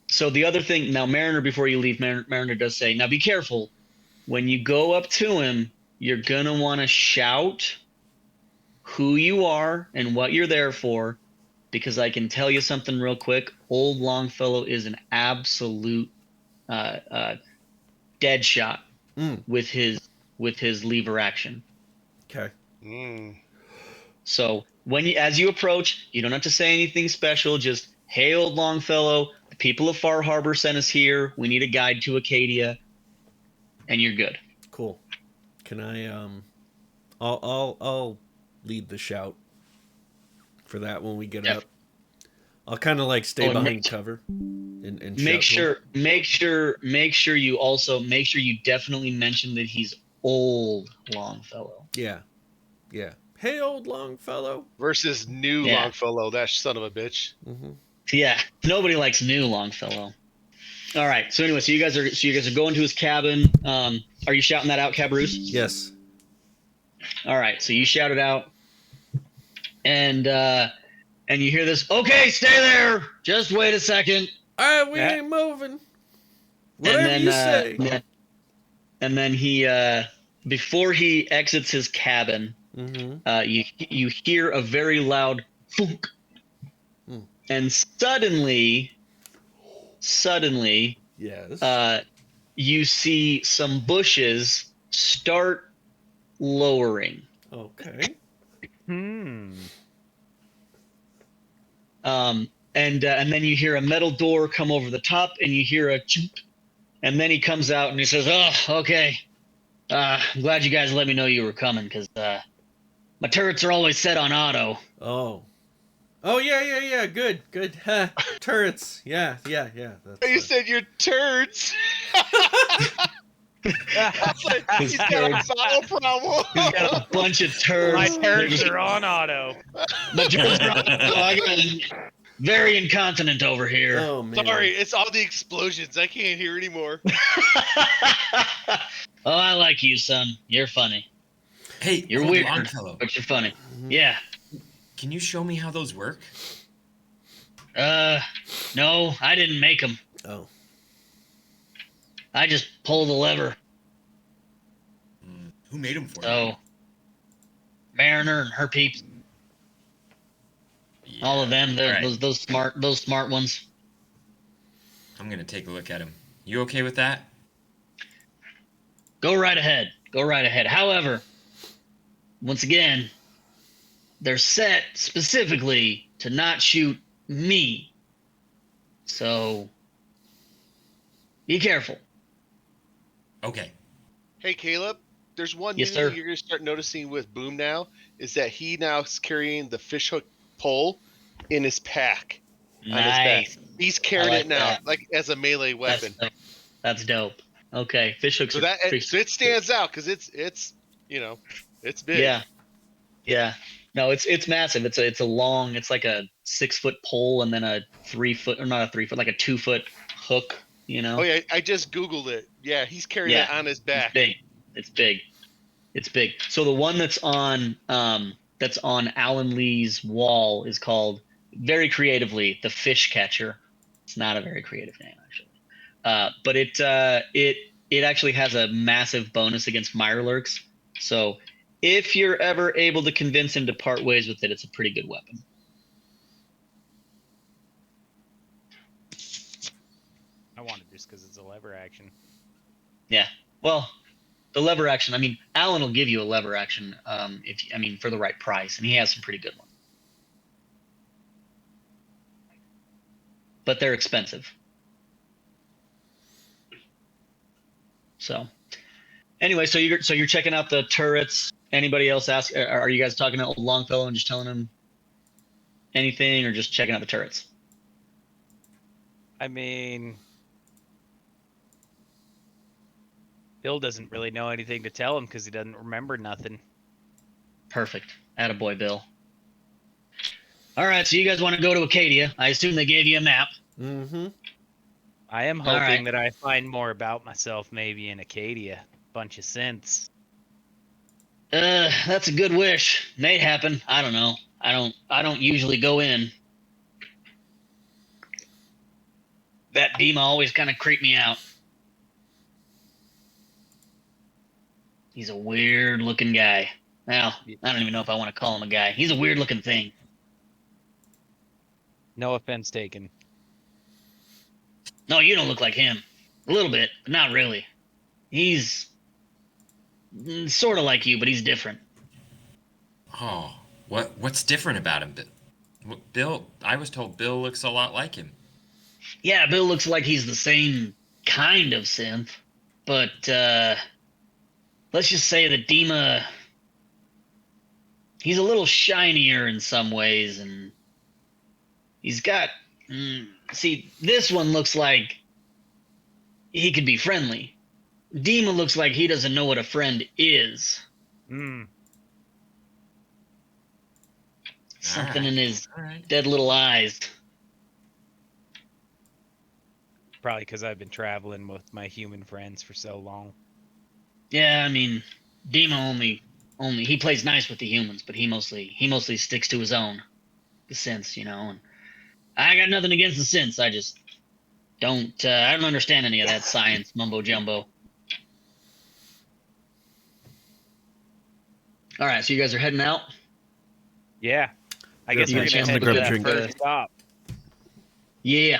So the other thing, now Mariner, before you leave, Mariner does say, now be careful. When you go up to him, you're gonna want to shout who you are and what you're there for, because I can tell you something real quick. Old Longfellow is an absolute dead shot with his lever action. Okay. So as you approach, you don't have to say anything special. Just, hey, old Longfellow, the people of Far Harbor sent us here. We need a guide to Acadia, and you're good. Cool. Can I I'll lead the shout for that when we get Yep. up. I'll kind of like stay Oh, and behind cover and Make shout to him. sure you definitely mention that he's old Longfellow. Yeah. Yeah. Hey, old Longfellow. Versus new Yeah. Longfellow, that son of a bitch. Mm-hmm. Yeah, nobody likes new Longfellow. All right. So anyway, so you guys are going to his cabin. Are you shouting that out, Cabroose? Yes. All right. So you shout it out, and you hear this. Okay, stay there. Just wait a second. All right, we Yeah. ain't moving. Whatever you say. And then he, before he exits his cabin, Mm-hmm. you hear a very loud thunk, and suddenly, Yes. you see some bushes start lowering. Okay. Hmm. And then you hear a metal door come over the top, and you hear a chunk, and then he comes out and he says, "Oh, okay. I'm glad you guys let me know you were coming, because my turrets are always set on auto." Oh. Oh yeah. Good. Ha. Turrets. Yeah. That's, You said you're turds. It's like he's got a bowel problem. He's got a bunch of turds. My turds are on auto. My turds are on auto. I got very incontinent over here. Oh man. Sorry, it's all the explosions. I can't hear anymore. Oh, I like you, son. You're funny. Hey, You're old weird, Longfellow, but you're funny. Yeah. can you show me how those work? No, I didn't make them. Oh. I just pull the lever. Who made them for you? So, Mariner and her peeps, Yeah. all of them, All right. those smart ones. I'm gonna take a look at them. You okay with that? Go right ahead. However, once again, they're set specifically to not shoot me. So, be careful. Okay. Hey, Caleb, there's one Yes, new sir. thing you're going to start noticing with Boom now is that he now is carrying the fishhook pole in his pack. On his back. Nice. He's carrying like it now, that. like as a melee weapon. That's dope. Okay, fish hooks. So it stands out because it's it's big. Yeah. No, it's massive. It's a long. It's like a 6-foot pole and then a 3-foot, or not a 3-foot, like a 2-foot hook. Oh yeah, I just googled it. Yeah, he's carrying it on his back. It's big. So the one that's on Alan Lee's wall is called, very creatively, the fish catcher. It's not a very creative name, actually. But it actually has a massive bonus against Mirelurks. So if you're ever able to convince him to part ways with it, it's a pretty good weapon. I want it just because it's a lever action. Yeah. Well, the lever action. I mean, Alan will give you a lever action for the right price, and he has some pretty good ones. But they're expensive. So, anyway, so you're checking out the turrets. Anybody else ask? Are you guys talking to old Longfellow and just telling him anything, or just checking out the turrets? I mean, Bill doesn't really know anything to tell him because he doesn't remember nothing. Perfect. Attaboy, Bill. All right, so you guys want to go to Acadia. I assume they gave you a map. Mm-hmm. I am All right. hoping that I find more about myself maybe in Acadia. Bunch of sense. That's a good wish. May happen. I don't know. I don't usually go in. That Dima always kind of creeped me out. He's a weird looking guy. Well, I don't even know if I want to call him a guy. He's a weird looking thing. No offense taken. No, you don't look like him. A little bit, but not really. He's sort of like you, but he's different. Oh, what's different about him? Bill, I was told Bill looks a lot like him. Yeah, Bill looks like he's the same kind of synth, but let's just say that Dima, he's a little shinier in some ways, and he's got. See, this one looks like he could be friendly. Dima looks like he doesn't know what a friend is. Something in his dead little eyes. Probably because I've been traveling with my human friends for so long. Yeah, I mean, Demo only he plays nice with the humans, but he mostly sticks to his own, the synths, And I got nothing against the synths. I just I don't understand any of that science mumbo jumbo. All right, so you guys are heading out. Yeah. I Grab guess my- we're gonna I'm head gonna to grab a that drink. first stop. Yeah.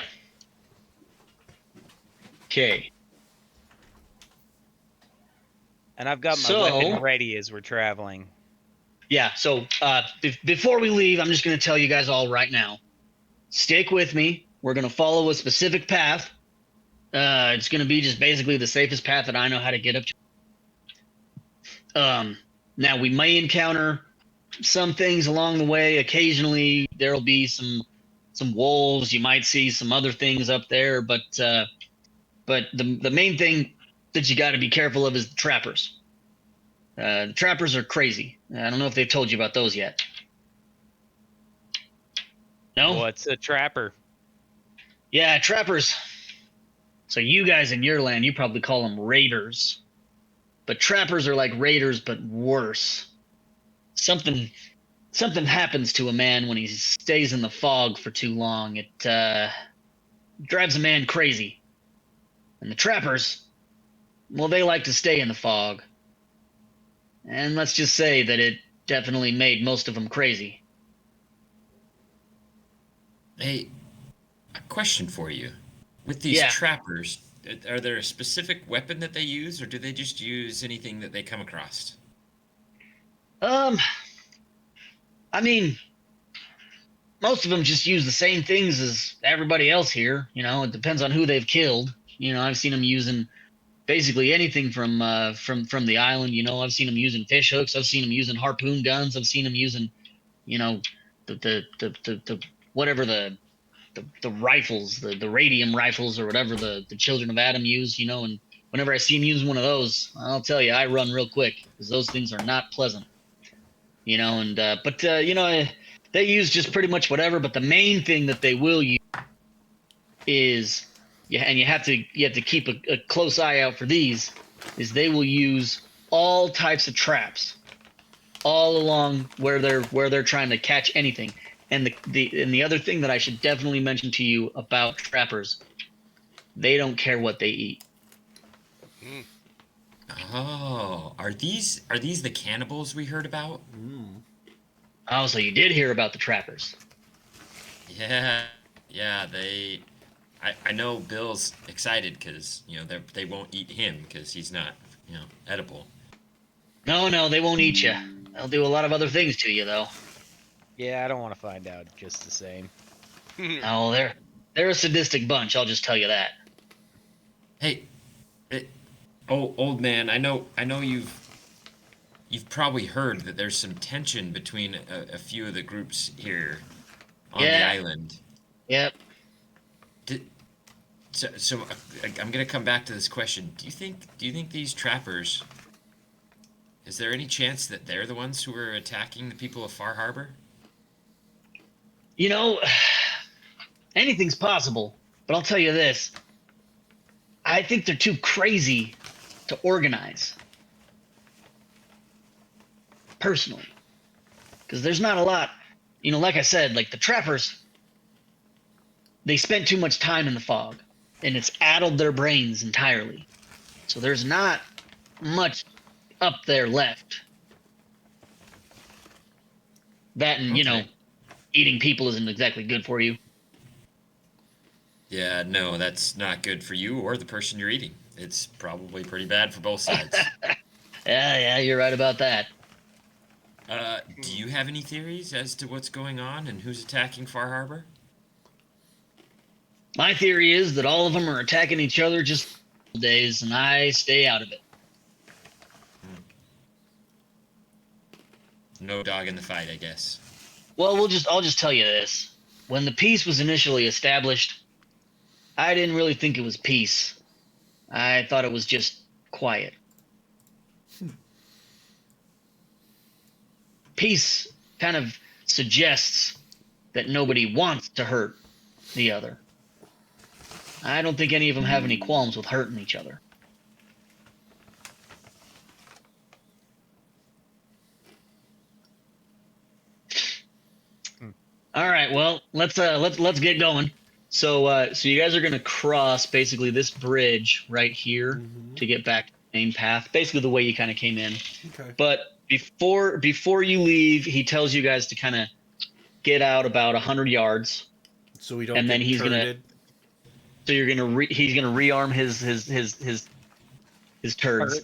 Okay. And I've got my So- weapon ready as we're traveling. Yeah. So before we leave, I'm just gonna tell you guys all right now. Stick with me. We're gonna follow a specific path. It's gonna be just basically the safest path that I know how to get up to. Now we may encounter some things along the way. Occasionally there'll be some wolves. You might see some other things up there, but the main thing that you got to be careful of is the trappers. The trappers are crazy. I don't know if they've told you about those yet. No? What's a trapper? Yeah, trappers. So you guys in your land, you probably call them raiders. But trappers are like raiders, but worse. Something happens to a man when he stays in the fog for too long. It drives a man crazy. And the trappers, well, they like to stay in the fog. And let's just say that it definitely made most of them crazy. Hey, a question for you. With these Yeah. trappers, are there a specific weapon that they use, or do they just use anything that they come across? I mean, most of them just use the same things as everybody else here. It depends on who they've killed. I've seen them using basically anything from the island. I've seen them using fish hooks. I've seen them using harpoon guns. I've seen them using, the whatever the rifles, the radium rifles or whatever the children of Adam use. And whenever I see them use one of those, I'll tell you, I run real quick because those things are not pleasant. They use just pretty much whatever. But the main thing that they will use is, yeah, and you have to keep a close eye out for these. Is they will use all types of traps, all along where they're trying to catch anything. And the other thing that I should definitely mention to you about trappers, they don't care what they eat. Oh, are these the cannibals we heard about? Oh, so you did hear about the trappers? Yeah, I know Bill's excited because they won't eat him because he's not edible. No, they won't eat you. They'll do a lot of other things to you, though. Yeah, I don't want to find out just the same. Oh, they're a sadistic bunch. I'll just tell you that. Hey, old man, I know you've probably heard that there's some tension between a few of the groups here on the island. Yep. So I'm gonna come back to this question. Do you think these trappers? Is there any chance that they're the ones who are attacking the people of Far Harbor? Anything's possible. But I'll tell you this. I think they're too crazy to organize. Personally. Because there's not a lot. Like I said, like the trappers, they spent too much time in the fog. And it's addled their brains entirely. So there's not much up there left. That and, Okay. Eating people isn't exactly good for you. Yeah, no, that's not good for you or the person you're eating. It's probably pretty bad for both sides. Yeah, you're right about that. Do you have any theories as to what's going on and who's attacking Far Harbor? My theory is that all of them are attacking each other just days, and I stay out of it. No dog in the fight, I guess. Well, I'll just tell you this. When the peace was initially established, I didn't really think it was peace. I thought it was just quiet. Peace kind of suggests that nobody wants to hurt the other. I don't think any of them have any qualms with hurting each other. All right, well, let's get going. So you guys are gonna cross basically this bridge right here to get back to the main path, basically the way you kind of came in. Okay. But before you leave, he tells you guys to kind of get out about 100 yards, So we don't and get then he's turreted. so you're gonna he's gonna rearm his turrets,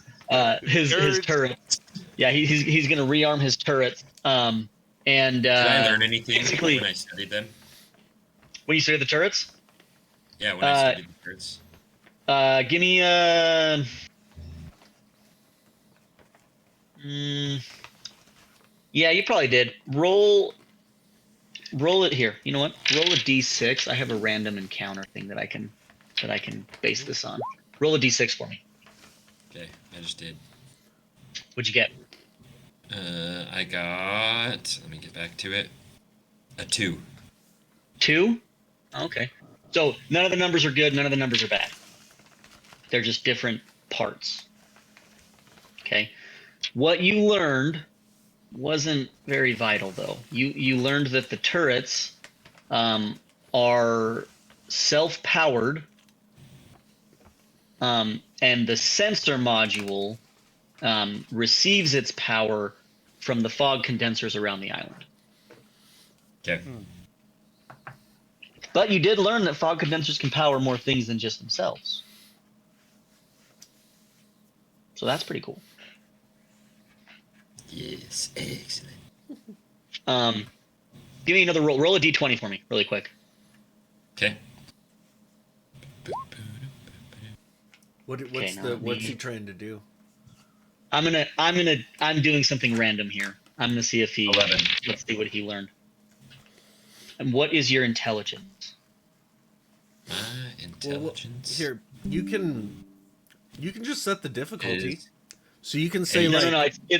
his turrets. Yeah, he's gonna rearm his turrets. And Did I learn anything basically when I studied them? when you say the turrets, Yeah, when I studied the birds. give me yeah, you probably did. Roll it here. You know what? Roll a d6. I have a random encounter thing that I can base this on. Roll a d6 for me. Okay, I just did. What'd you get? I got. Let me get back to it. A 2. 2? Okay. So none of the numbers are good. None of the numbers are bad. They're just different parts. Okay. What you learned wasn't very vital, though. You learned that the turrets are self-powered, and the sensor module receives its power from the fog condensers around the island. Okay. But you did learn that fog condensers can power more things than just themselves. So that's pretty cool. Yes, excellent. Give me another roll. Roll a d20 for me, really quick. Okay. What's he trying to do? I'm doing something random here. I'm gonna see if he. 11. Let's see what he learned. And what is your intelligence? My intelligence. Here, you can just set the difficulty. Is- So you can say Eight. like No.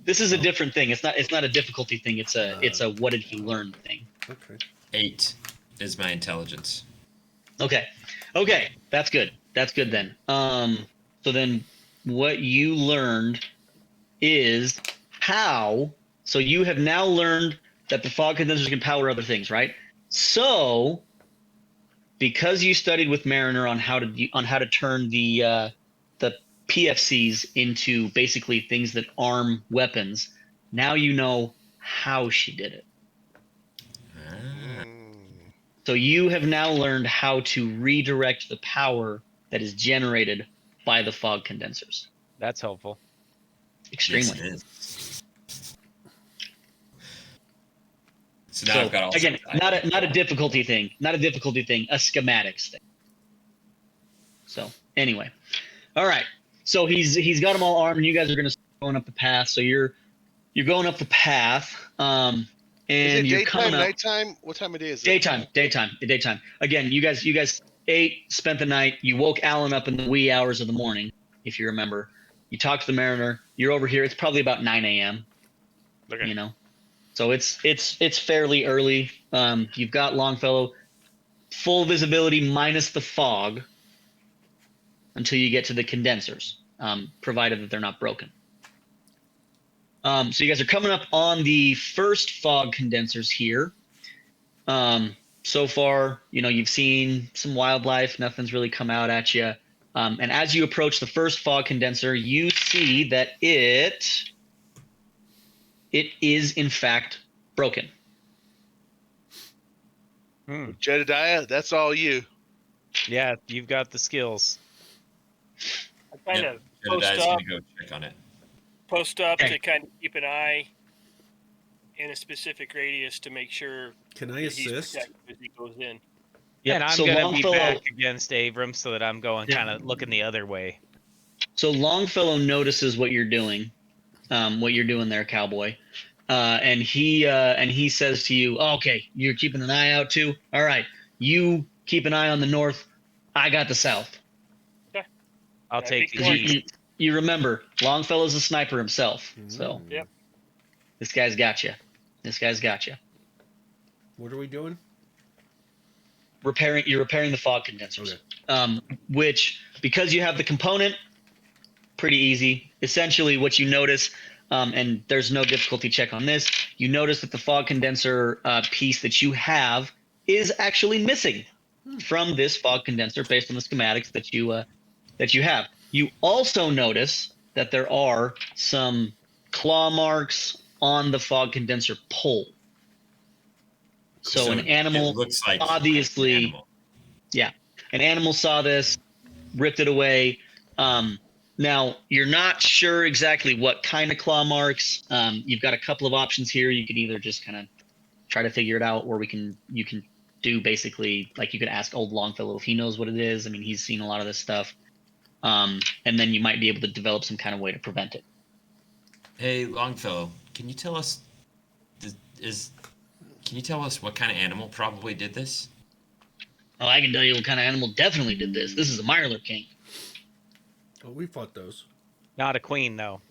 This is a different thing. It's not a difficulty thing. It's a what did he learn thing. Okay. 8 is my intelligence. Okay, that's good. That's good then. So then what you learned is how. So you have now learned that the fog condensers can power other things, right? So because you studied with Mariner on how to turn the PFCs into basically things that arm weapons, now you know how she did it. Ah. So you have now learned how to redirect the power that is generated by the fog condensers. That's helpful. Extremely. Yes, it is. So now I've got all again, sorts of not a difficulty thing, a schematics thing. So anyway, all right. So he's got them all armed, and you guys are going to start going up the path. So you're going up the path, and Is it you're daytime, coming up. nighttime? What time of day is it? Daytime. Again, you guys ate, spent the night. You woke Alan up in the wee hours of the morning, if you remember. You talked to the Mariner. You're over here. It's probably about 9 a.m. Okay. You know, so it's fairly early. You've got Longfellow, full visibility minus the fog until you get to the condensers, provided that they're not broken. So you guys are coming up on the first fog condensers here. So far, you've seen some wildlife. Nothing's really come out at you. And as you approach the first fog condenser, you see that it is in fact broken. Jedediah, that's all you. Yeah, you've got the skills. I kind Yep. of post Jedediah's up, gonna go check on it. Okay. to kind of keep an eye in a specific radius to make sure Can I that he's assist? protected as he goes in. Yep. And I'm So gonna be Longfellow, back against Abram so that I'm going Yeah. kind of looking the other way. so Longfellow notices what you're doing there, cowboy. And he says to you, oh, okay, you're keeping an eye out too? All right, you keep an eye on the north. I got the south. I'll Yeah, take big the one. east. You remember, Longfellow's a sniper himself. So Yep. this guy's got you. What are we doing? You're repairing the fog condensers. Okay. Which, because you have the component, pretty easy. Essentially, what you notice, and there's no difficulty check on this, you notice that the fog condenser piece that you have is actually missing from this fog condenser based on the schematics that you have. You also notice that there are some claw marks on the fog condenser pole. So an animal it looks like obviously, an animal. yeah, an animal saw this, ripped it away. Now you're not sure exactly what kind of claw marks. You've got a couple of options here. You could either just kind of try to figure it out, or you can do basically like you could ask old Longfellow if he knows what it is. I mean, he's seen a lot of this stuff. And then you might be able to develop some kind of way to prevent it. Hey, Longfellow, can you tell us what kind of animal probably did this? Oh, I can tell you what kind of animal definitely did this. This is a Mirelurk king. Oh, we fought those. Not a queen, though.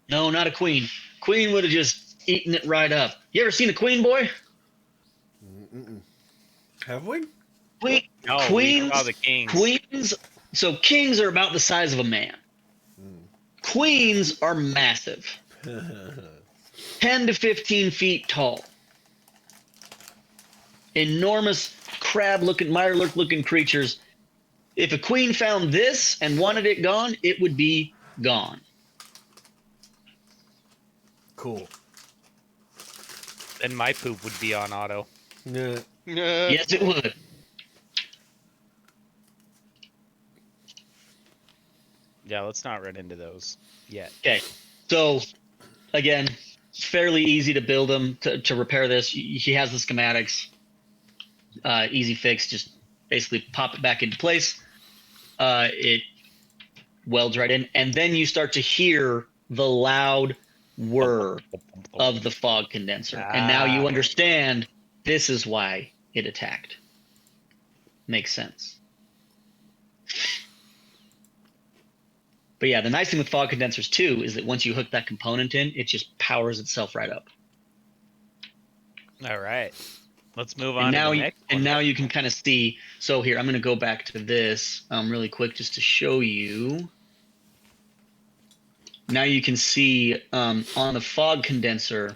No, not a queen. Queen would have just eaten it right up. You ever seen a queen, boy? Mm-mm. Have we? Queen, No, we queens, saw the kings. queens. So kings are about the size of a man. Queens are massive, 10 to 15 feet tall. Enormous crab-looking, Mirelurk-looking creatures. If a queen found this and wanted it gone, it would be gone. Cool. Then my poop would be on auto. Yeah. Yes, it would. Yeah, let's not run into those yet. Okay, so again, fairly easy to build them to repair this. He has the schematics. Easy fix. Just basically pop it back into place. It welds right in, and then you start to hear the loud whir of the fog condenser, and now you understand this is why it attacked. Makes sense. But yeah, the nice thing with fog condensers too is that once you hook that component in, it just powers itself right up. All right. Let's move on And now, to the next one. and now you can kind of see. So here, I'm going to go back to this really quick just to show you. Now you can see on the fog condenser,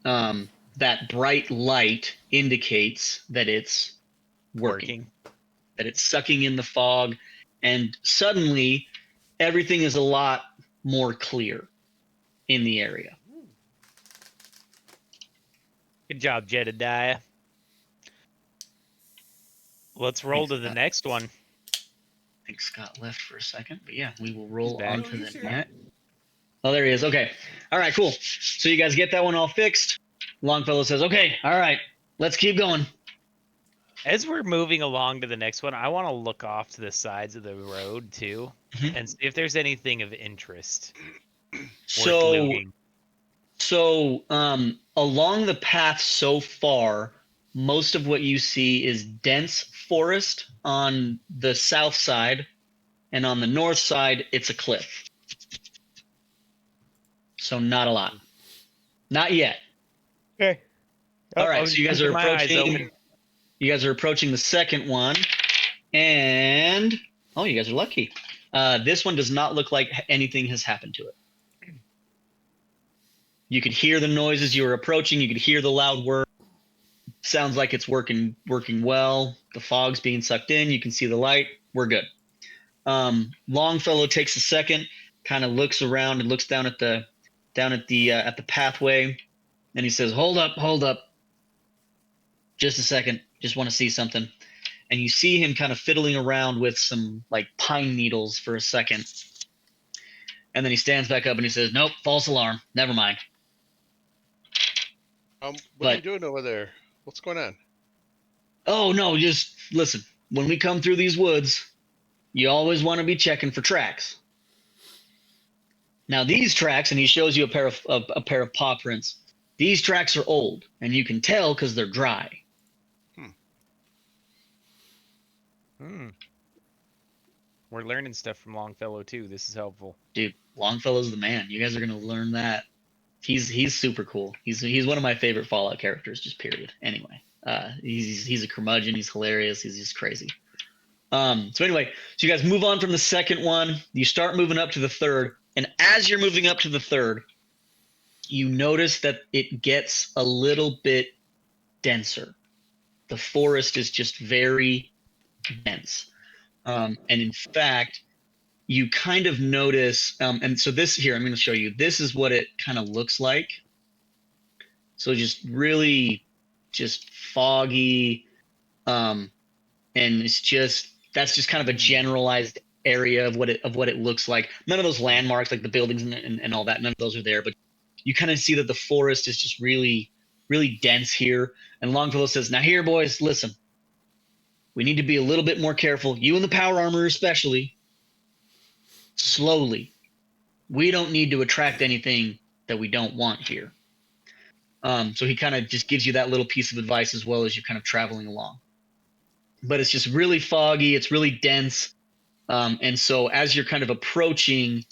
that bright light indicates that it's working, that it's sucking in the fog, and suddenly everything is a lot more clear in the area. Good job, Jedediah. Let's roll to the next one. I think Scott left for a second, but yeah, we will roll back. on to the net. Oh, there he is. Okay. All right, cool. So you guys get that one all fixed. Longfellow says, okay, all right, let's keep going. As we're moving along to the next one, I want to look off to the sides of the road too, and see if there's anything of interest. So along the path so far, most of what you see is dense forest on the south side, and on the north side, it's a cliff. So not a lot. Not yet. Okay. All right, so you guys are approaching. You guys are approaching the second one, and oh, you guys are lucky. This one does not look like anything has happened to it. You could hear the noises you were approaching. You could hear the loud whir. Sounds like it's working well. The fog's being sucked in. You can see the light. We're good. Longfellow takes a second, kind of looks around and looks down at the pathway, and he says, hold up. Just a second. Just want to see something. And you see him kind of fiddling around with some like pine needles for a second. And then he stands back up and he says, nope, false alarm. Never mind. What are you doing over there? What's going on? Oh, no, just listen. When we come through these woods, you always want to be checking for tracks. Now these tracks, and he shows you a pair of paw prints. These tracks are old, and you can tell because they're dry. We're learning stuff from Longfellow too. This is helpful. Dude, Longfellow's the man. You guys are gonna learn that. He's super cool. He's one of my favorite Fallout characters, just period. Anyway. He's a curmudgeon. He's hilarious. He's just crazy. So anyway, so you guys move on from the second one. You start moving up to the third, and as you're moving up to the third, you notice that it gets a little bit denser. The forest is just very dense, and in fact, you kind of notice. And so this here, I'm going to show you. This is what it kind of looks like. So just really, just foggy, and that's just kind of a generalized area of what it looks like. None of those landmarks like the buildings and all that, none of those are there, but you kind of see that the forest is just really, really dense here. And Longfellow says, now here, boys, listen, we need to be a little bit more careful. You and the power armor especially, slowly. We don't need to attract anything that we don't want here. So he kind of just gives you that little piece of advice as well as you're kind of traveling along. But it's just really foggy. It's really dense. And so as you're kind of approaching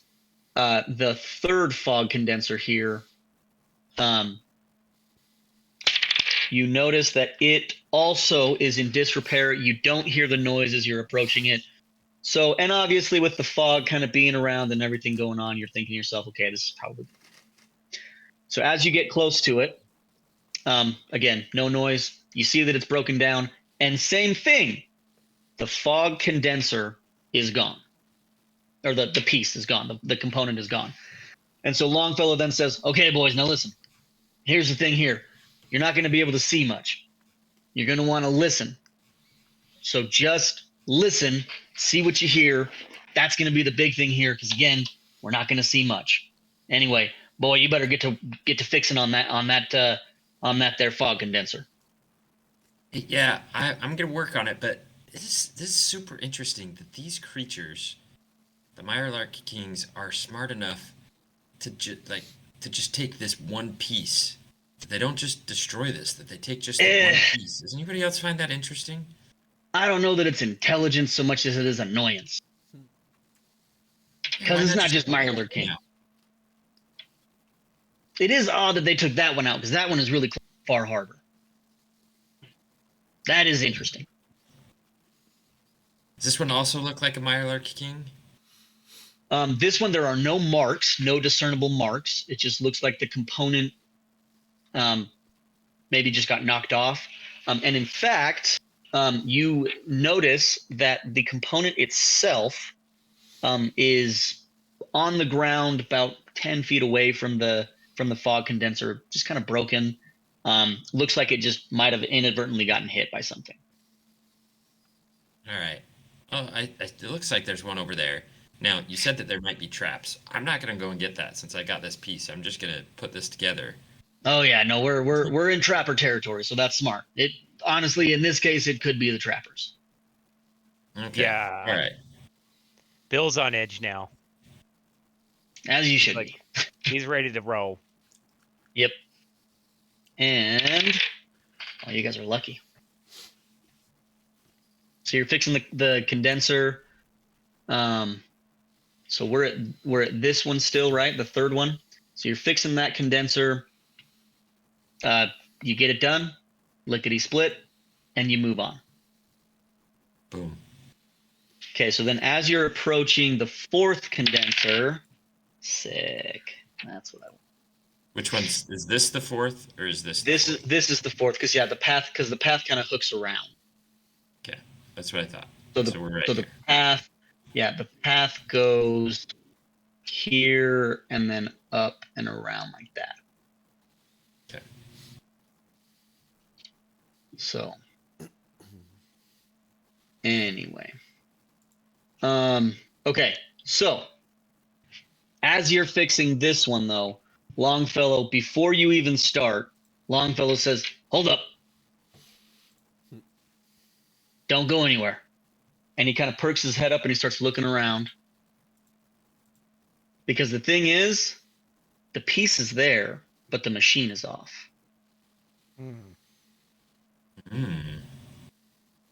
the third fog condenser here, you notice that it also is in disrepair. You don't hear the noise as you're approaching it. So, and obviously with the fog kind of being around and everything going on, you're thinking to yourself, okay, this is probably. So as you get close to it, again, no noise. You see that it's broken down. And same thing, the fog condenser is gone. Or the piece is gone. The component is gone. And so Longfellow then says, okay, boys, now listen. Here's the thing here. You're not going to be able to see much. You're going to want to listen. So just listen, see what you hear. That's going to be the big thing here because, again, we're not going to see much. Anyway, boy, you better get to fixing on that there fog condenser. Yeah, I'm gonna work on it, but this is super interesting that these creatures, the Meyerlark Kings, are smart enough to just take this one piece. They don't just destroy this; that they take just the one piece. Does anybody else find that interesting? I don't know that it's intelligence so much as it is annoyance. Because it's not just Meyerlark King. It is odd that they took that one out because that one is really Far Harbor. That is interesting. Does this one also look like a Meyerlark King? This one, there are no marks, no discernible marks. It just looks like the component maybe just got knocked off. And in fact, you notice that the component itself is on the ground about 10 feet away from the fog condenser, just kind of broken. Looks like it just might have inadvertently gotten hit by something. All right. Oh, it looks like there's one over there. Now, you said that there might be traps. I'm not gonna go and get that since I got this piece. I'm just gonna put this together. Oh yeah, no, we're in trapper territory, so that's smart. It honestly, in this case, it could be the trappers. Okay. Yeah. All right. Bill's on edge now. As you should be. He's ready to roll. Yep. And oh, you guys are lucky. So you're fixing the condenser. So we're at this one still, right? The third one. So you're fixing that condenser. You get it done, lickety split, and you move on. Boom. Okay, so then as you're approaching the fourth condenser, sick. That's what I want. Which one's is this the fourth or is this? This is the fourth because the path kind of hooks around. Okay, that's what I thought. So we're right the path, the path goes here and then up and around like that. Okay. So anyway, okay. So as you're fixing this one though, Longfellow, before you even start, Longfellow says, "Hold up. Don't go anywhere." And he kind of perks his head up and he starts looking around. Because the thing is, the piece is there, but the machine is off.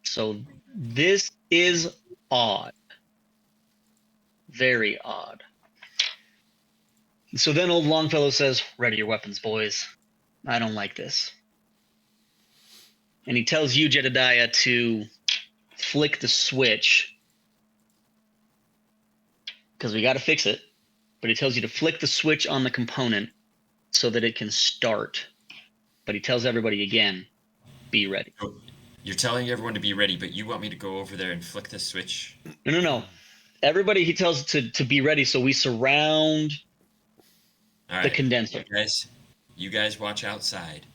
So this is odd. Very odd. So then old Longfellow says, "Ready your weapons, boys. I don't like this." and he tells you, Jedediah, to flick the switch because we got to fix it. But he tells you to flick the switch on the component so that it can start. But he tells everybody again, be ready. Oh, you're telling everyone to be ready, but you want me to go over there and flick the switch? No. Everybody, he tells to be ready, so we surround All right, the condenser. you guys watch outside.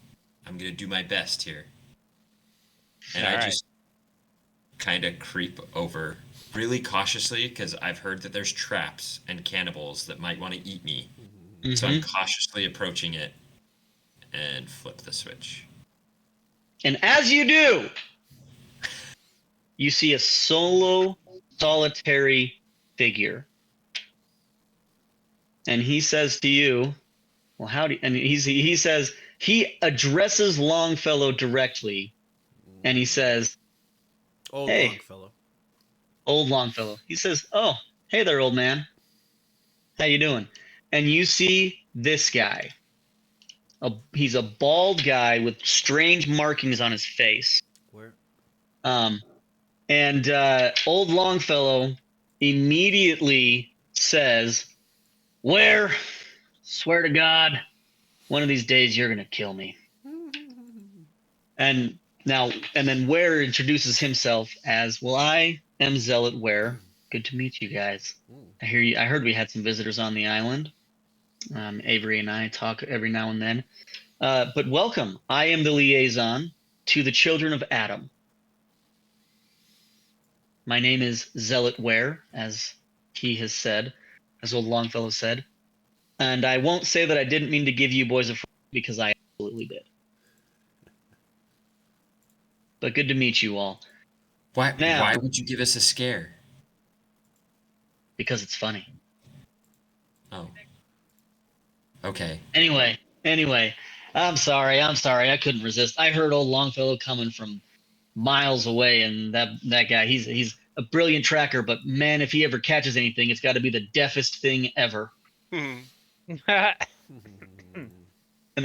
I'm gonna do my best here. And All I right. just kind of creep over really cautiously because I've heard that there's traps and cannibals that might want to eat me. So I'm cautiously approaching it and flip the switch. And as you do, you see a solitary figure. And he says to you, well, howdy. And he says, he addresses Longfellow directly. And he says, Old hey, Longfellow. old Longfellow. He says, oh, hey there, old man. How you doing? And you see this guy. He's a bald guy with strange markings on his face. Where? And old Longfellow immediately says, Ware, swear to God, one of these days you're going to kill me. And then Ware introduces himself as, well, I am Zealot Ware. Good to meet you guys. I heard we had some visitors on the island. Avery and I talk every now and then. But welcome. I am the liaison to the children of Adam. My name is Zealot Ware, as he has said, as old Longfellow said. And I won't say that I didn't mean to give you boys a fright, because I absolutely did. But good to meet you all. Why would you give us a scare? Because it's funny. Oh. Okay. Anyway, I'm sorry. I couldn't resist. I heard old Longfellow coming from miles away, and that guy, he's a brilliant tracker, but man, if he ever catches anything, it's got to be the deafest thing ever. And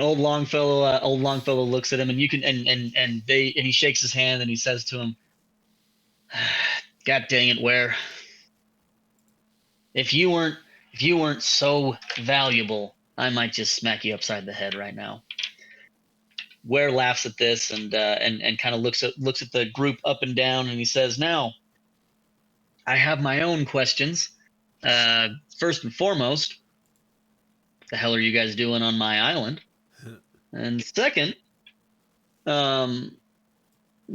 old Longfellow looks at him, and you can and he shakes his hand, and he says to him, God dang it, Ware. If you weren't so valuable, I might just smack you upside the head right now. Ware laughs at this and kind of looks at the group up and down, and he says, now, I have my own questions. First and foremost, what the hell are you guys doing on my island? And second, what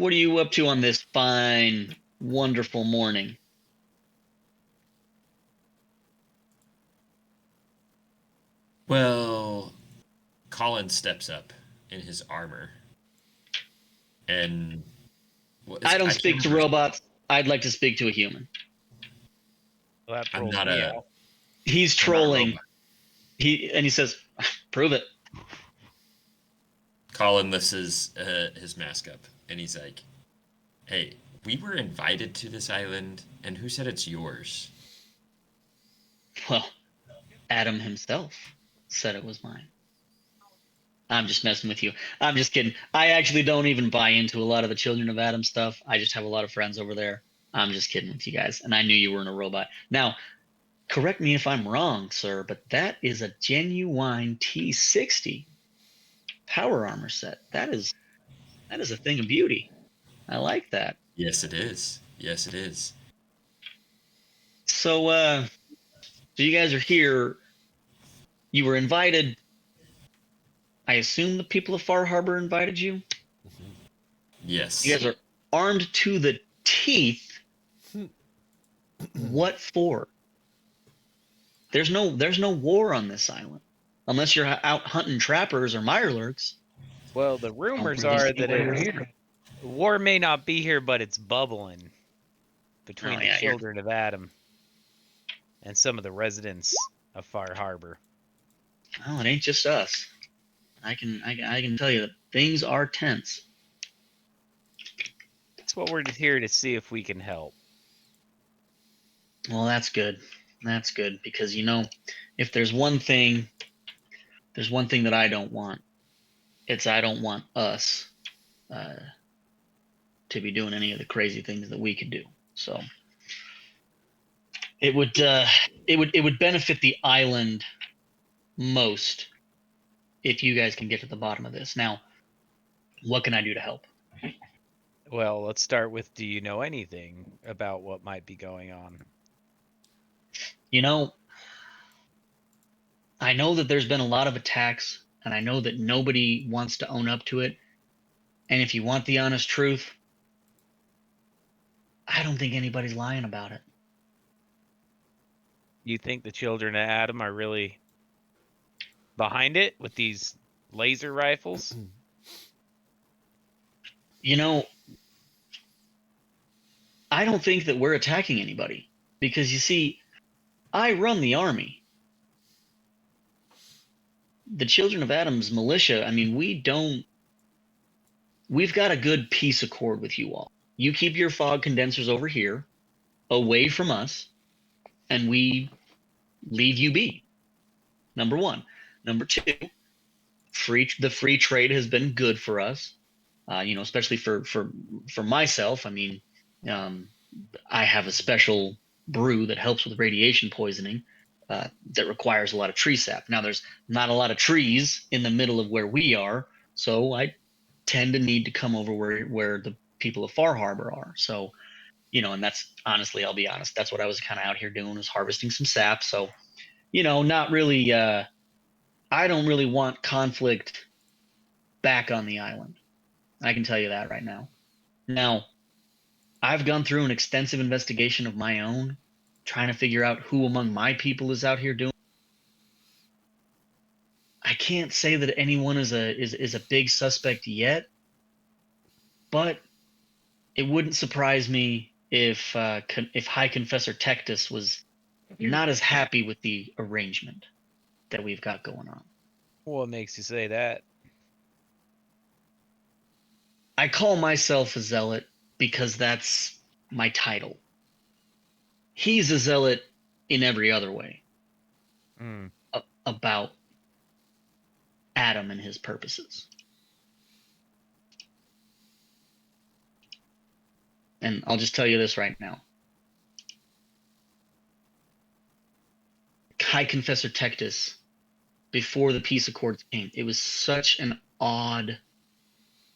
are you up to on this fine, wonderful morning? Well, Colin steps up in his armor. And I don't speak to robots. I'd like to speak to a human. Well, that I'm throws not me a off. He's I'm not a trolling. robot. He says, prove it. Colin lifts his mask up and he's like, hey, we were invited to this island, and who said it's yours? Well, Adam himself said it was mine. I'm just messing with you. I'm just kidding. I actually don't even buy into a lot of the Children of Adam stuff. I just have a lot of friends over there. I'm just kidding with you guys. And I knew you weren't a robot. Now, correct me if I'm wrong, sir, but that is a genuine T60 power armor set. That is a thing of beauty. I like that. Yes, it is. Yes, it is. So you guys are here. You were invited. I assume the people of Far Harbor invited you? Yes. You guys are armed to the teeth. What for? There's no war on this island. Unless you're out hunting trappers or mirelurks. Well, the rumors are that war may not be here, but it's bubbling between the children of Adam and some of the residents of Far Harbor. Well, it ain't just us. I can tell you that things are tense. That's what we're here to see if we can help. Well, that's good. That's good because if there's one thing that I don't want, it's I don't want us to be doing any of the crazy things that we could do. So it would benefit the island most if you guys can get to the bottom of this. Now, what can I do to help? Well, let's start with, do you know anything about what might be going on? You know, I know that there's been a lot of attacks, and I know that nobody wants to own up to it. And if you want the honest truth, I don't think anybody's lying about it. You think the children of Adam are really behind it with these laser rifles? You know, I don't think that we're attacking anybody because, you see, I run the army. The Children of Adam's militia, I mean, we've got a good peace accord with you all. You keep your fog condensers over here, away from us, and we leave you be. Number one. Number two, the free trade has been good for us. Especially for myself. I mean, I have a special brew that helps with radiation poisoning that requires a lot of tree sap. Now, there's not a lot of trees in the middle of where we are, so I tend to need to come over where the people of Far Harbor are. So, and that's honestly, I'll be honest, that's what I was kind of out here doing, was harvesting some sap. So, not really. I don't really want conflict back on the island. I can tell you that right now. Now, I've gone through an extensive investigation of my own, trying to figure out who among my people is out here doing. I can't say that anyone is a big suspect yet, but it wouldn't surprise me if High Confessor Tectus was not as happy with the arrangement that we've got going on. What makes you say that? I call myself a zealot because that's my title. He's a zealot in every other way about Adam and his purposes. And I'll just tell you this right now. High Confessor Tectus, before the peace accords came, it was such an odd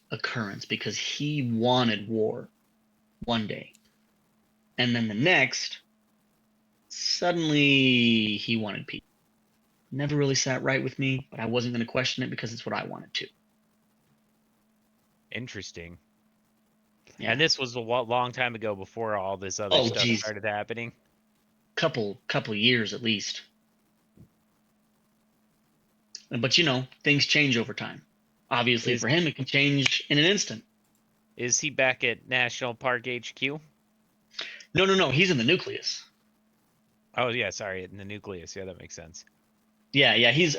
occurrence because he wanted war one day. And then the next, suddenly he wanted peace. Never really sat right with me, but I wasn't going to question it because it's what I wanted to. Interesting. Yeah. And this was a long time ago, before all this other stuff started happening. Couple years at least. But things change over time. Obviously, for him, it can change in an instant. Is he back at National Park HQ? No. He's in the nucleus. Oh yeah, sorry, in the nucleus. Yeah, that makes sense. Yeah. He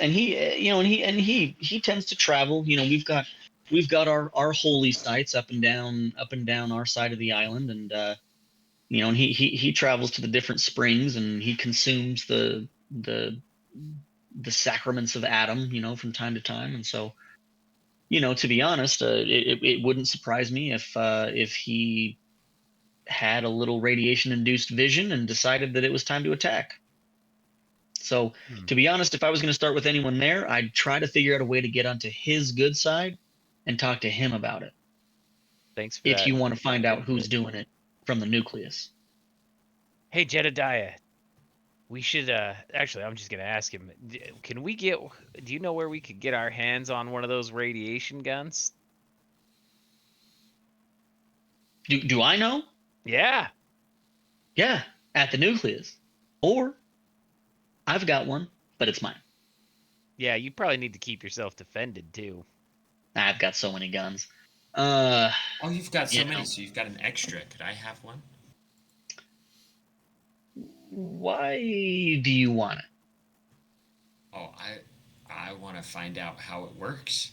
tends to travel. We've got our holy sites up and down our side of the island, and and he travels to the different springs, and he consumes the sacraments of Adam, from time to time. And so, to be honest, it wouldn't surprise me if he had a little radiation-induced vision and decided that it was time to attack. So, to be honest, if I was going to start with anyone there, I'd try to figure out a way to get onto his good side and talk to him about it. Thanks for if that. you want to find out who's doing it from the nucleus. Hey, Jedediah, we should actually, I'm just gonna ask him, do you know where we could get our hands on one of those radiation guns? Do I know? Yeah, at the nucleus. Or I've got one, but it's mine. Yeah, you probably need to keep yourself defended too. I've got so many guns. Oh, you've got so many, so you've got an extra. Could I have one? Why do you want it? Oh, I want to find out how it works.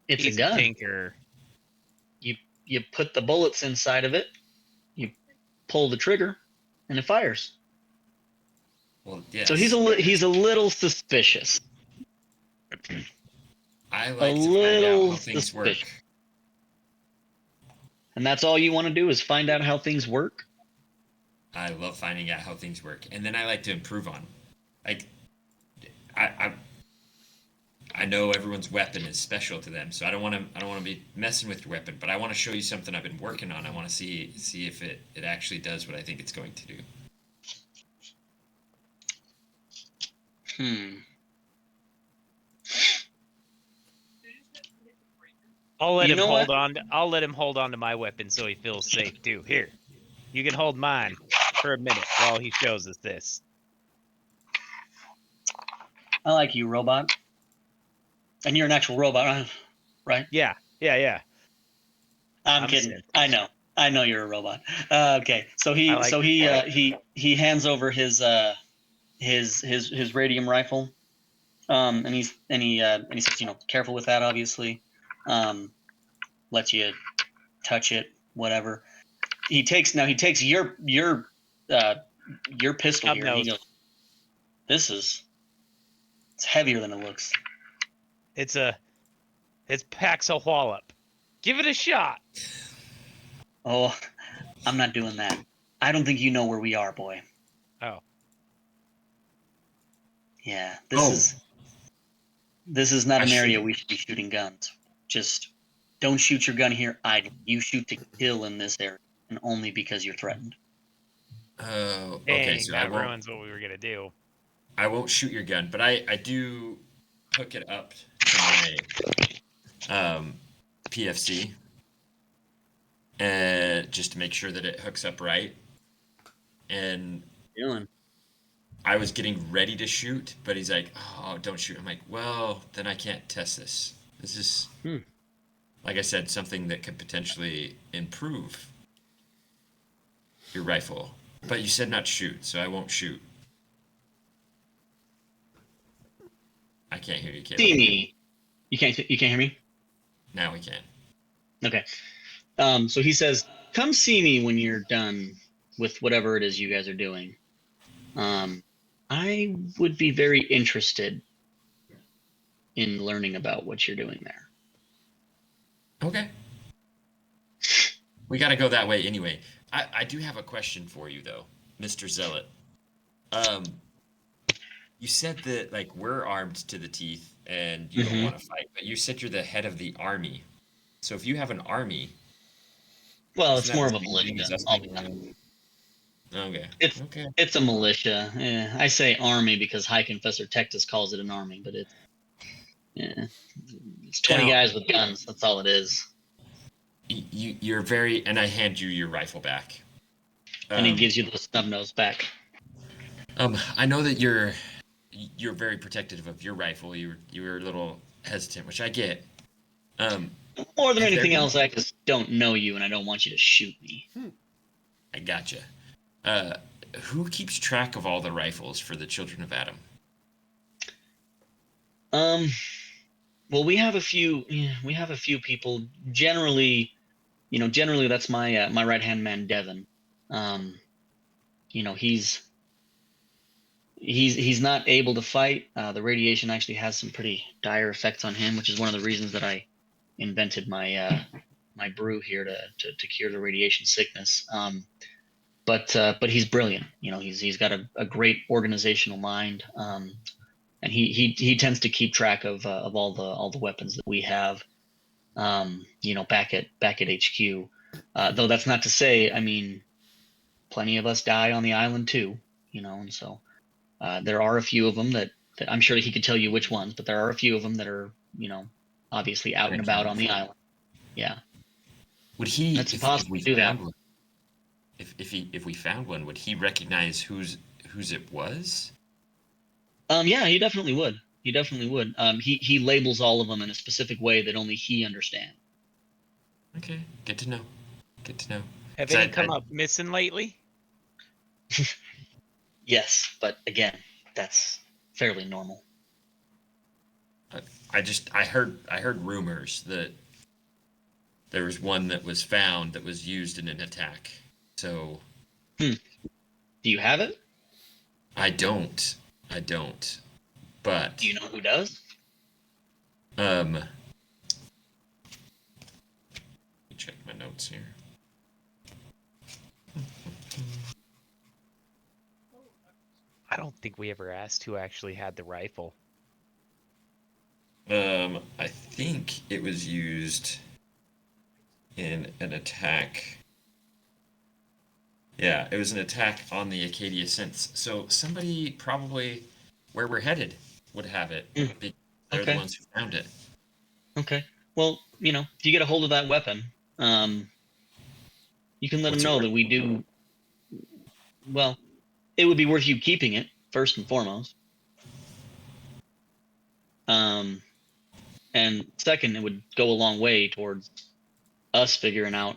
It's He's a gun. Tinker. You put the bullets inside of it, you pull the trigger, and it fires. Well, yes. So he's a little suspicious. I like to find out how things work. And that's all you want to do is find out how things work? I love finding out how things work, and then I like to improve on. Like, I I know everyone's weapon is special to them, so I don't want to be messing with your weapon, but I want to show you something I've been working on. I want to see if it actually does what I think it's going to do. I'll let You him know hold what? on. I'll let him hold on to my weapon so he feels safe too. Here, you can hold mine for a minute while he shows us this. I like you, robot. And you're an actual robot, right? Yeah. I'm I'm kidding. sent. I know you're a robot. Okay, so I like he hands over his radium rifle, and he says, careful with that, obviously. Lets you touch it, whatever. He takes your pistol Snub here, and he nose. goes, it's heavier than it looks. It's packs a wallop. Give it a shot. Oh, I'm not doing that. I don't think you know where we are, boy. Oh. Yeah, Oh. this is not I an area should- we should be shooting guns. Just don't shoot your gun here idle. You shoot to kill in this area, and only because you're threatened. Oh, okay. Dang, So that ruins what we were gonna do. I won't shoot your gun, but I do hook it up to my PFC, just to make sure that it hooks up right. And Dylan. I was getting ready to shoot, but he's like, "Oh, don't shoot." I'm like, "Well, then I can't test this. This is, like I said, something that could potentially improve your rifle." But you said not shoot, so I won't shoot. I can't hear you, Caleb. See me. You can't hear me? Now we can. Okay. So he says, "Come see me when you're done with whatever it is you guys are doing. I would be very interested in learning about what you're doing there." Okay. We got to go that way anyway. I do have a question for you though, Mr. Zealot. You said that like we're armed to the teeth and you don't want to fight, but you said you're the head of the army. So if you have an army, Well, isn't it's that more the of a same thing as militia. us being- Okay. It's Okay. it's a militia. I say army because High Confessor Tectus calls it an army, but it's 20 Now- guys with guns. That's all it is. You're very, and I hand you your rifle back. And he gives you the snub nose back. I know that you're very protective of your rifle. You're a little hesitant, which I get. More than Has there anything been- else, I just don't know you, and I don't want you to shoot me. I gotcha. Who keeps track of all the rifles for the Children of Adam? Well, we have a few. Yeah, we have a few people. Generally, that's my my right hand man, Devin. He's not able to fight. The radiation actually has some pretty dire effects on him, which is one of the reasons that I invented my my brew here to cure the radiation sickness. But he's brilliant. He's got a great organizational mind, and he tends to keep track of all the weapons that we have. Back at HQ. Though that's not to say, I mean, plenty of us die on the island too. And so there are a few of them that I'm sure he could tell you which ones, but there are a few of them that are obviously out and about on the island. Yeah. Would he? That's if impossible we to do that. found one, if we found one, would he recognize whose it was? Yeah, he definitely would. He definitely would. He labels all of them in a specific way that only he understands. Okay, good to know. Good to know. Have 'Cause any come up missing lately? Yes, but again, that's fairly normal. I heard rumors that there was one that was found that was used in an attack. So Do you have it? I don't. But Do you know who does? let me check my notes here. I don't think we ever asked who actually had the rifle. I think it was used in an attack. Yeah, it was an attack on the Acadia synths. So somebody probably where we're headed would have it because they're the Okay. ones who found it. Okay. Well, if you get a hold of that weapon, you can let What's them it know worth? that we do. Well, it would be worth you keeping it first and foremost. And second, it would go a long way towards us figuring out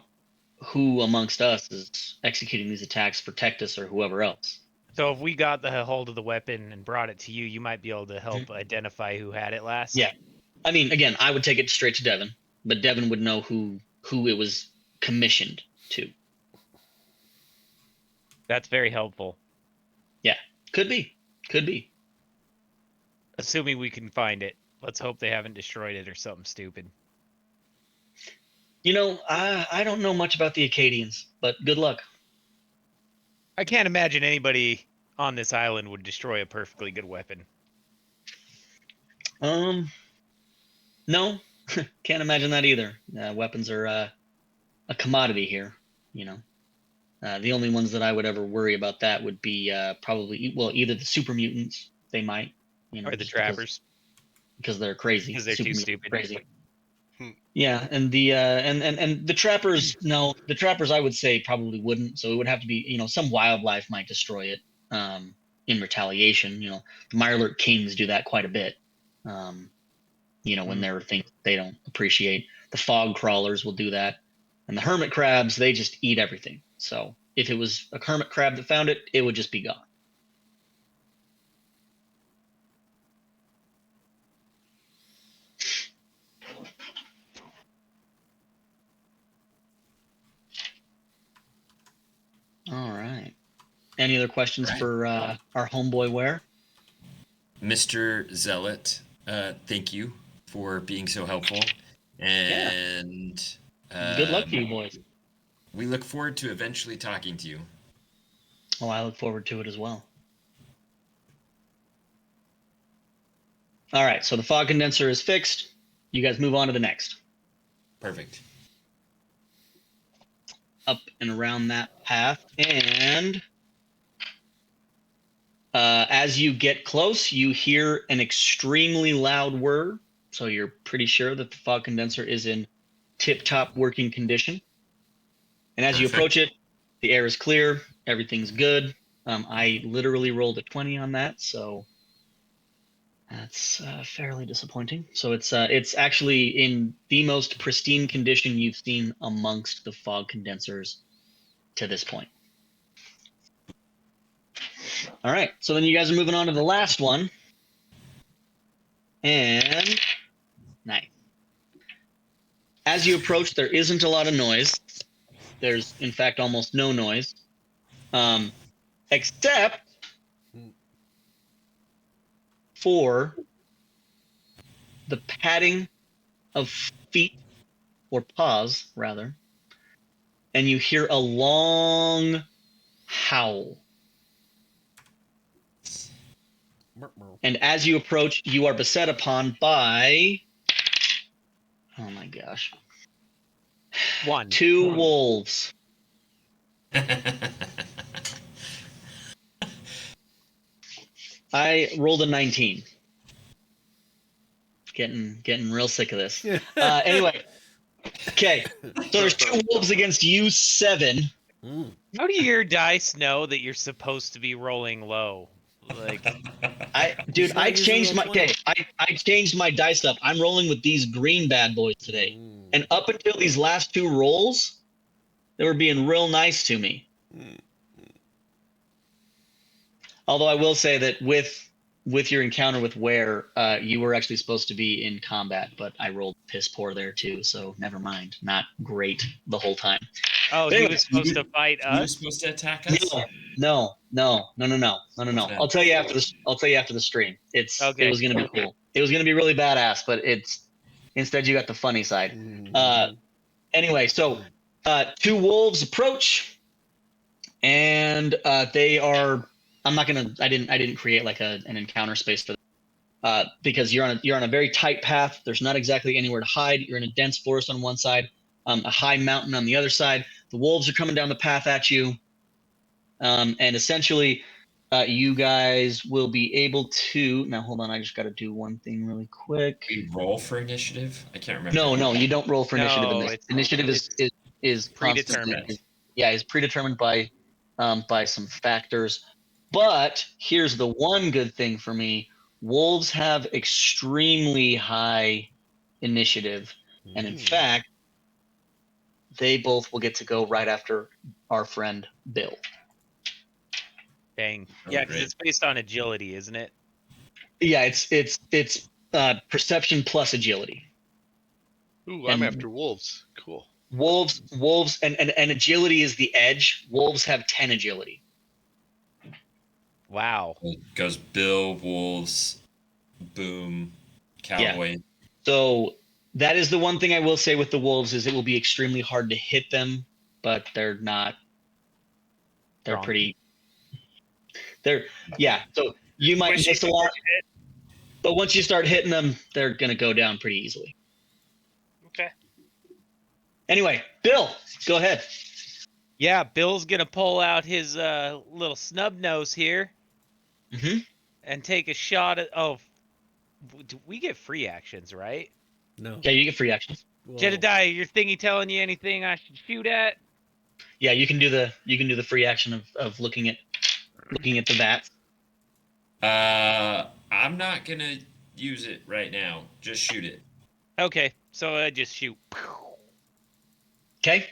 who amongst us is executing these attacks for Tectus or whoever else. So if we got the hold of the weapon and brought it to you, you might be able to help identify who had it last. Yeah. I mean, again, I would take it straight to Devin, but Devin would know who it was commissioned to. That's very helpful. Yeah. Could be. Assuming we can find it. Let's hope they haven't destroyed it or something stupid. I don't know much about the Acadians, but good luck. I can't imagine anybody on this island would destroy a perfectly good weapon. No, can't imagine that either. Weapons are a commodity here, The only ones that I would ever worry about that would be probably, either the super mutants, they might, Or the just trappers. because they're crazy. Because they're Super too mutants stupid. Crazy. Hmm. Yeah, and the and the trappers, no, the trappers I would say probably wouldn't. So it would have to be, some wildlife might destroy it in retaliation. The Mirelurk Kings do that quite a bit. When there are things they don't appreciate. The fog crawlers will do that. And the hermit crabs, they just eat everything. So if it was a hermit crab that found it, it would just be gone. All right. Any other questions for our homeboy Ware? Mr. Zealot, thank you for being so helpful. And Good luck to you boys. we look forward to eventually talking to you. Oh, I look forward to it as well. All right, so the fog condenser is fixed. You guys move on to the next. Perfect. Up and around that path, and as you get close, you hear an extremely loud whir. So you're pretty sure that the fog condenser is in tip-top working condition. And as you approach it, the air is clear. Everything's good. I literally rolled a 20 on that, so that's fairly disappointing. So it's actually in the most pristine condition you've seen amongst the fog condensers to this point. All right, so then you guys are moving on to the last one. And nice. As you approach, there isn't a lot of noise. There's, in fact, almost no noise, except for the padding of feet, or paws, rather. And you hear a long howl. And as you approach, you are beset upon by, oh my gosh, 2 wolves. I rolled a 19. Getting real sick of this. Anyway, okay. So there's 2 wolves against you 7. How do your dice know that you're supposed to be rolling low? Like, I changed my dice up. I'm rolling with these green bad boys today. And up until these last 2 rolls, they were being real nice to me. Although I will say that with your encounter with Ware, you were actually supposed to be in combat, but I rolled piss poor there too, so never mind. Not great the whole time. oh, he was supposed to fight You were us? supposed to attack us? No. I'll tell you after this. I'll tell you after the stream. It Okay. was gonna be cool. It was gonna be really badass, but instead you got the funny side. Anyway, so 2 wolves approach, and they are I'm not gonna. I didn't create like an encounter space for that. Because you're on a very tight path. There's not exactly anywhere to hide. You're in a dense forest on one side, a high mountain on the other side. The wolves are coming down the path at you, and essentially, you guys will be able to. Now, hold on. I just got to do one thing really quick. We roll for initiative. I can't remember. No, you don't roll for initiative in No, this. Initiative is constantly predetermined. is predetermined by some factors. But here's the one good thing for me: wolves have extremely high initiative, and in fact, they both will get to go right after our friend Bill. Dang. Oh, Yeah, because great. it's based on agility, isn't it? Yeah, it's perception plus agility. Ooh, I'm And after wolves. Cool. wolves, and agility is the edge. Wolves have 10 agility. Wow. It goes Bill, wolves, boom, cowboy. So that is the one thing I will say with the wolves is it will be extremely hard to hit them, but they're not. They're Strong. pretty. They're yeah. So you might Squishy miss a lot, but once you start hitting them, they're gonna go down pretty easily. Okay. Anyway, Bill, go ahead. Yeah, Bill's gonna pull out his little snub nose here Mm-hmm. and take a shot at. Oh, do we get free actions, right? No. Yeah, you get free actions. Whoa. Jedediah, your thingy telling you anything I should shoot at? Yeah, you can do the free action of looking at the vats. I'm not gonna use it right now. Just shoot it. Okay, so I just shoot. Okay.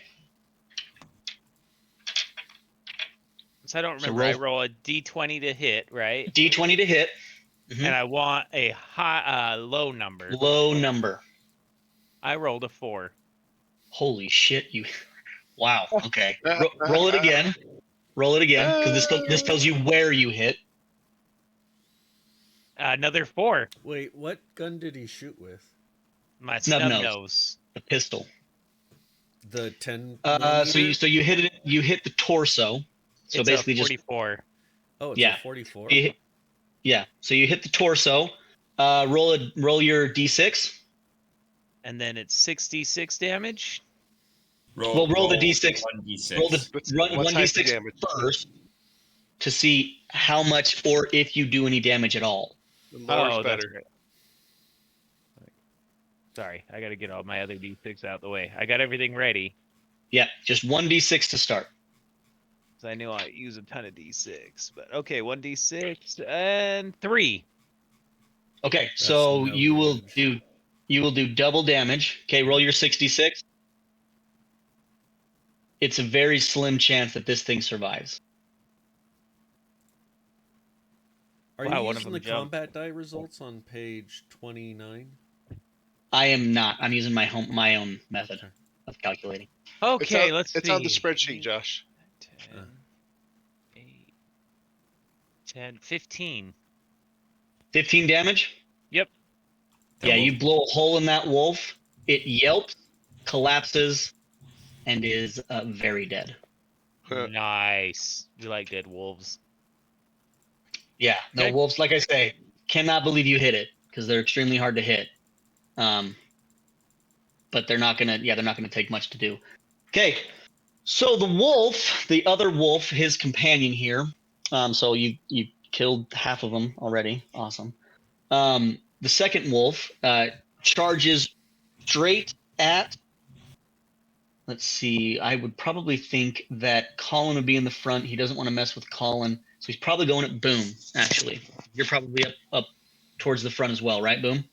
So I don't So remember. I roll- roll a d20 to hit, right? D20 to hit. Mhm. And I want a high, low number. Low number. I rolled a 4. Holy shit! Wow. Okay. Roll it again. Roll it again because this tells you where you hit. Another 4. Wait, what gun did he shoot with? My Snub snub nose. nose. The pistol. The 10 So millimeter? you hit it. You hit the torso. So It's basically a just 44. Oh, it's yeah. a 44. Yeah. So you hit the torso. Roll your d6. And then it's 66 damage. Roll the d6. 1d6. Roll the run What one type of d6 damage? first to see how much or if you do any damage at all. The lore's That's better. great. Sorry, I got to get all my other d6 out the way. I got everything ready. Yeah, just one d6 to start. So I knew I use a ton of d6. But okay, 1d6 and 3. Okay, so no you will damage. do double damage. Okay, roll your 66. It's a very slim chance that this thing survives. Are Wow, you one of using them the jumped. combat die results on page 29? I am not. I'm using my own method Okay. of calculating. Okay, let's see. It's on the spreadsheet, Josh. 10, 8, 10, 15. 15 damage? Yep. That Yeah, wolf- you blow a hole in that wolf. It yelps, collapses, and is very dead. Nice. We like dead wolves. Yeah, no, Okay. wolves, like I say, cannot believe you hit it because they're extremely hard to hit. But they're not gonna take much to do. Okay, so the wolf, the other wolf, his companion here. So you killed half of them already. Awesome. The second wolf charges straight at. Let's see. I would probably think that Colin would be in the front. He doesn't want to mess with Colin, so he's probably going at Boom. Actually, you're probably up towards the front as well, right, Boom?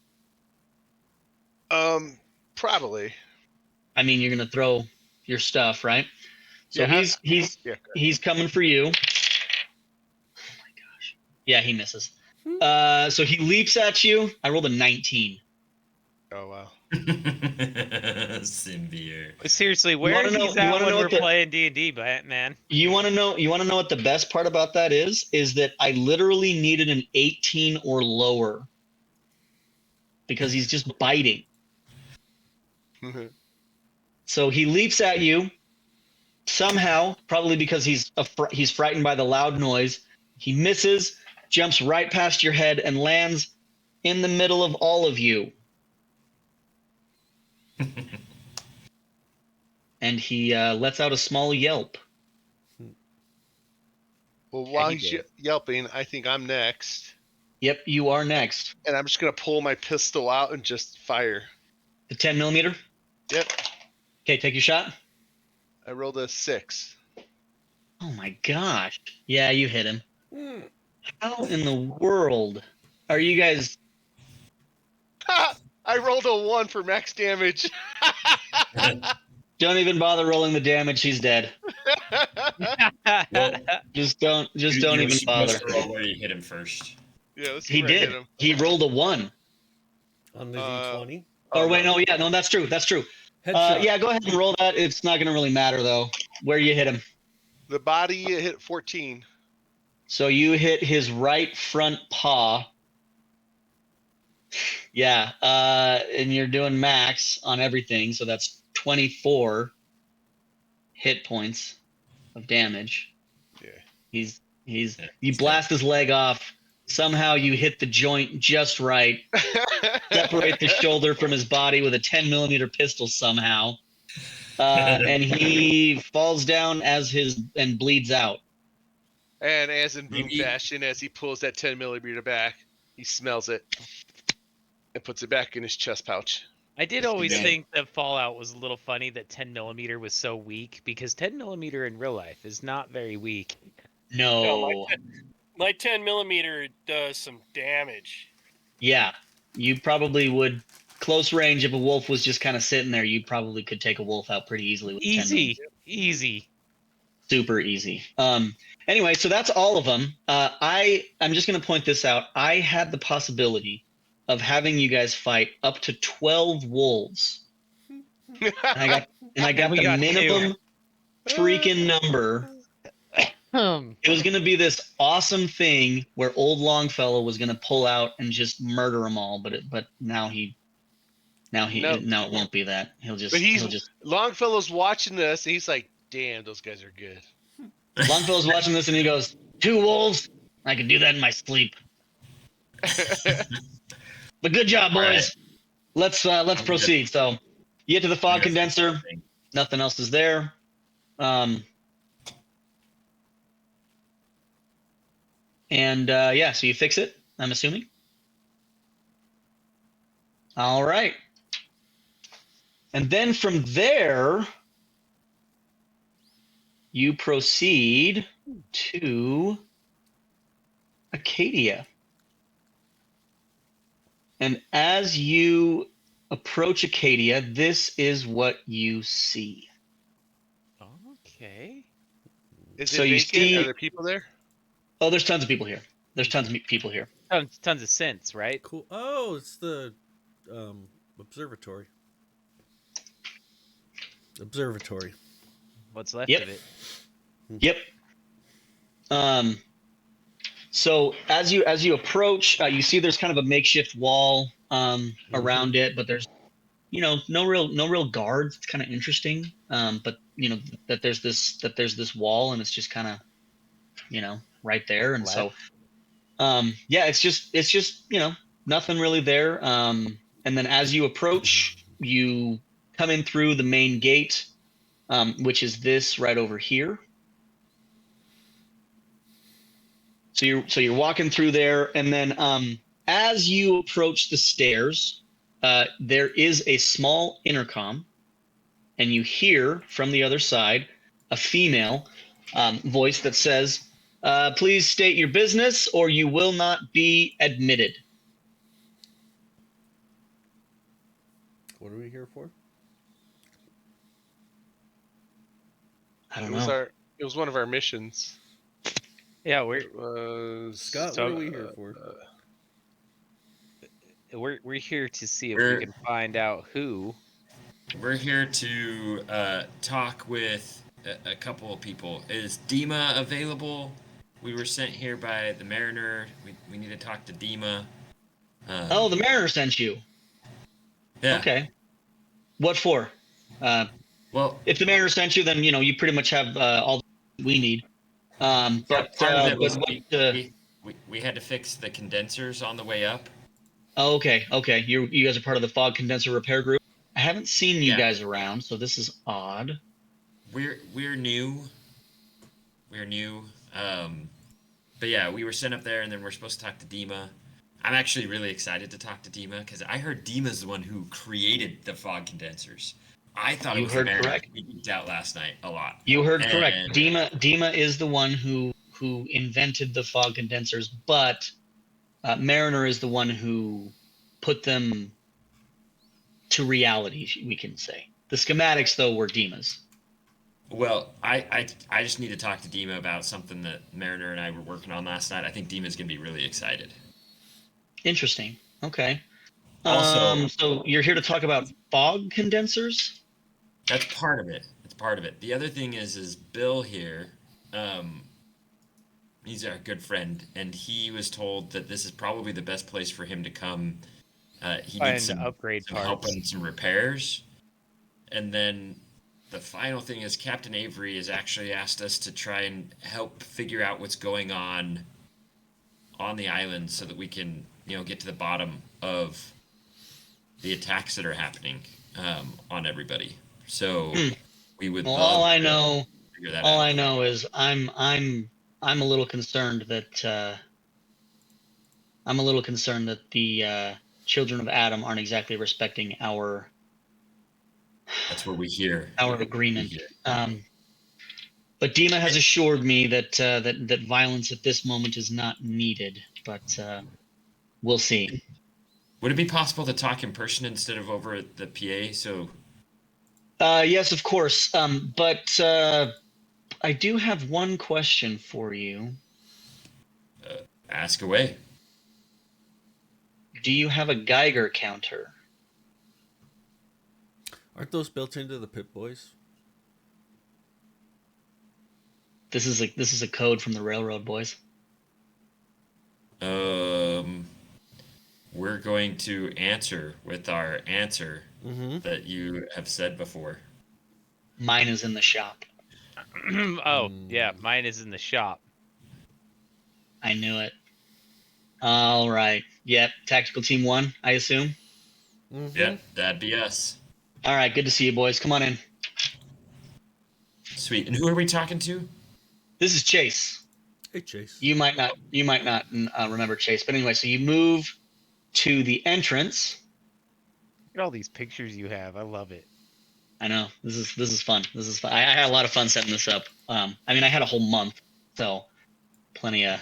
Probably. I mean, you're gonna throw your stuff, right? So Yeah, he's coming for you. Oh my gosh. Yeah, he misses. So he leaps at you. I rolled a 19. Oh wow. Symbiote. Seriously, where wanna are know- these you at wanna when know we're what the- playing D&D, man? You want to know what the best part about that is that I literally needed an 18 or lower because he's just biting. So he leaps at you. Somehow, probably because he's frightened by the loud noise, He misses, jumps right past your head, and lands in the middle of all of you. And he lets out a small yelp. Well, while he he's did. yelping, I think I'm next. Yep, you are next. And I'm just going to pull my pistol out and just fire. The 10 millimeter. Yep. Okay, take your shot. I rolled a 6. Oh my gosh. Yeah, you hit him. Hmm. How in the world are you guys? Ha! I rolled a 1 for max damage. Don't even bother rolling the damage. He's dead. Well, Just don't you even were supposed bother. to roll where you hit him first. Yeah, let's see He where I hit did. him. He rolled a 1. On the Uh, D20. Or wait, no, yeah, no, that's true. That's true. Headshot. Yeah, go ahead and roll that. It's not going to really matter though. Where you hit him. The body hit 14. So you hit his right front paw. Yeah, and you're doing max on everything, so that's 24 hit points of damage. Yeah. He's Yeah, you he's blast his leg off. Somehow you hit the joint just right. Separate the shoulder from his body with a 10 millimeter pistol somehow. And he falls down and bleeds out. And as in Boom Maybe- fashion, as he pulls that 10 millimeter back, he smells it and puts it back in his chest pouch. I did always Yeah. think that Fallout was a little funny that 10 millimeter was so weak because 10 millimeter in real life is not very weak. No. My 10 millimeter does some damage. Yeah. You probably would close range if a wolf was just kind of sitting there, you probably could take a wolf out pretty easily with 10 Easy, easy. super easy. Anyway, so that's all of them. I'm just going to point this out. I had the possibility of having you guys fight up to 12 wolves. And I got And we the got minimum freaking number. It was going to be this awesome thing where old Longfellow was going to pull out and just murder them all, but now it won't be that. He'll just Longfellow's watching this, and he's like, "Damn, those guys are good." Longfellow's watching this and he goes, 2 wolves? I can do that in my sleep. But good job, boys. Let's proceed. So you get to the fog condenser. Nothing else is there. So you fix it, I'm assuming. All right. And then from there, you proceed to Acadia. And as you approach Acadia, this is what you see. Okay. Is So it you vacant? see- Are there people there? Oh, there's tons of people here. Tons of sense, right? Cool. Oh, it's the observatory. What's left Yep. of it? Yep. So as you approach, you see there's kind of a makeshift wall around it, but there's no real guards. It's kind of interesting. But that there's this wall and it's just kind of right there, and so it's just nothing really there. And then as you approach, you come in through the main gate, which is this right over here. So you're walking through there, and then as you approach the stairs, there is a small intercom, and you hear from the other side a female voice that says, "Please state your business, or you will not be admitted." What are we here for? I don't It was know. it was one of our missions. Yeah, It was Scott, So- what are we here for? we're here to see if We're- we can find out who. We're here to talk with a couple of people. Is Dima available? We were sent here by the Mariner. We need to talk to Dima. Oh, the Mariner sent you. Yeah. Okay. What for? Well, If the Mariner sent you, then you pretty much have all we need. But Part of it was what? we had to fix the condensers on the way up. Oh, okay. You guys are part of the fog condenser repair group. I haven't seen you Yeah. guys around, so this is odd. We're new. We're new. But yeah, we were sent up there, and then we're supposed to talk to Dima. I'm actually really excited to talk to Dima because I heard Dima's the one who created the fog condensers. I thought it You was heard the Mariner. correct. We geeked out last night a lot. You heard correct. And Dima is the one who invented the fog condensers, but Mariner is the one who put them to reality, we can say. The schematics, though, were Dima's. well, I just need to talk to Dima about something that Mariner and I were working on last night. I think Dima's gonna be really excited. Interesting. Okay. Also, So you're here to talk about fog condensers? that's part of it. That's part of it. The other thing is Bill here. Um, he's our good friend, and he was told that this is probably the best place for him to come. He Find needs some upgrade help parts. on some repairs, and then the final thing is Captain Avery has actually asked us to try and help figure out what's going on the island so that we can, get to the bottom of the attacks that are happening on everybody. So we would Well, love all I to know, figure that all out. I know is I'm a little concerned that the children of Adam aren't exactly respecting our That's what we hear. agreement. We hear. But Dima has assured me that that violence at this moment is not needed. But we'll see. Would it be possible to talk in person instead of over at the PA? So Yes, of course. But I do have one question for you. ask away. Do you have a Geiger counter? Aren't those built into the Pip Boys? This is a code from the Railroad Boys. We're going to answer with our answer Mm-hmm. that you have said before. Mine is in the shop. Oh, yeah, mine is in the shop. I knew it. All right. Yep. Tactical Team 1, I assume. Mm-hmm. Yeah, that'd be us. All right. Good to see you, boys. Come on in. Sweet. And who are we talking to? This is Chase. Hey, Chase. You might not remember Chase, but anyway, so you move to the entrance. Look at all these pictures you have. I love it. I know this is fun. This is fun. I had a lot of fun setting this up. I mean, I had a whole month, so plenty of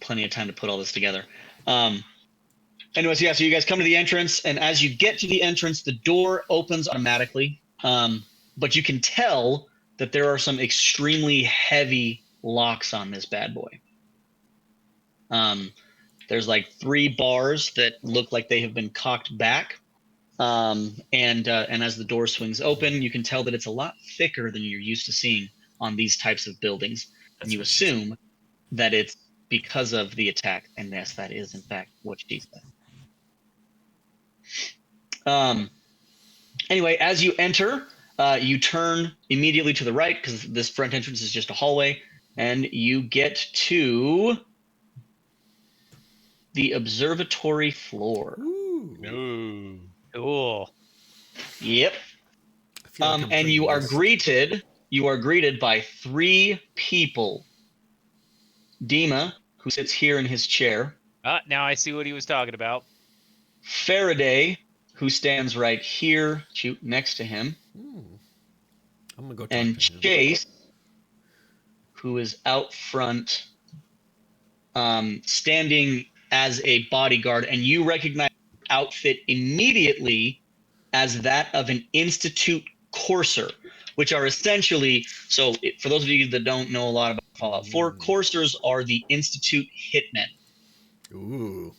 time to put all this together. Anyways, yeah. So you guys come to the entrance, and as you get to the entrance, the door opens automatically. But you can tell that there are some extremely heavy locks on this bad boy. There's like 3 bars that look like they have been cocked back. And as the door swings open, you can tell that it's a lot thicker than you're used to seeing on these types of buildings. And you assume that it's because of the attack. And yes, that is in fact what she said. Anyway, as you enter, you turn immediately to the right because this front entrance is just a hallway, and you get to the observatory floor. Ooh. Cool. Yep. I feel like I'm And playing you are this. greeted by 3 people. Dima, who sits here in his chair. Now I see what he was talking about. Faraday, who stands right here next to him. I'm gonna go talk And to him. Chase, who is out front, standing as a bodyguard, and you recognize the outfit immediately as that of an Institute courser, which are essentially, for those of you that don't know a lot about Fallout 4, coursers are the Institute hitmen. Ooh.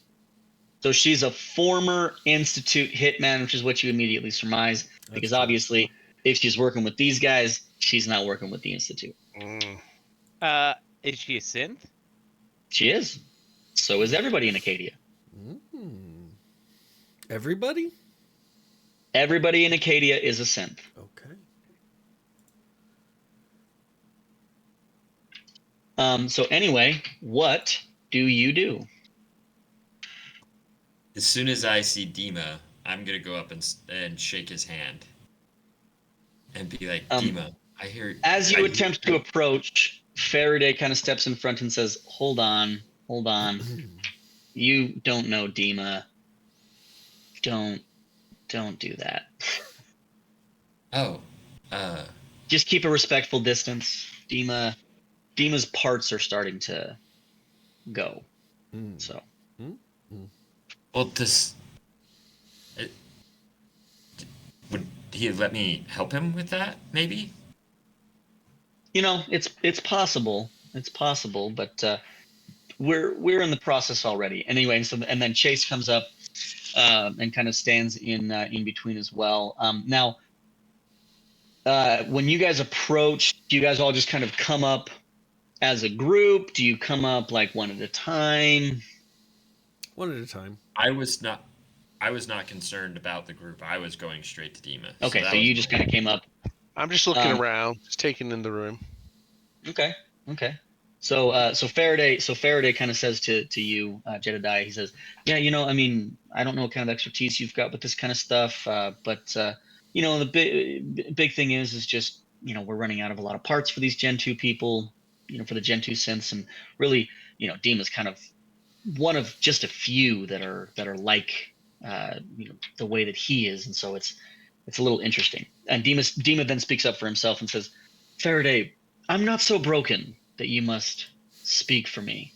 So she's a former Institute hitman, which is what you immediately surmise, because cool. obviously, if she's working with these guys, she's not working with the Institute. Is she a synth? She is. So is everybody in Acadia. Everybody? Everybody in Acadia is a synth. Okay. So anyway, what do you do? As soon as I see Dima, I'm gonna go up and shake his hand and be like, Dima, I hear. As you I- attempt to approach, Faraday kind of steps in front and says, hold on. You don't know Dima. Don't do that. Oh, Just keep a respectful distance. Dima's parts are starting to go. So well, this. It, would he let me help him with that? Maybe. it's possible. It's possible, but we're in the process already. Anyway, and then Chase comes up and kind of stands in between as well. Now, when you guys approach, do you guys all just kind of come up as a group? Do you come up like one at a time? One at a time. I was not concerned about the group. I was going straight to Dima. Okay, that so was you just kind of came up. I'm just looking around, just taking in the room. Okay. So Faraday kind of says to you, Jedediah, he says, yeah, I mean, I don't know what kind of expertise you've got with this kind of stuff, but the big thing is just, we're running out of a lot of parts for these Gen 2 people, for the Gen 2 synths, and really, Dima's kind of one of just a few that are like the way that he is, and so it's a little interesting. And Dima then speaks up for himself and says, Faraday, I'm not so broken that you must speak for me.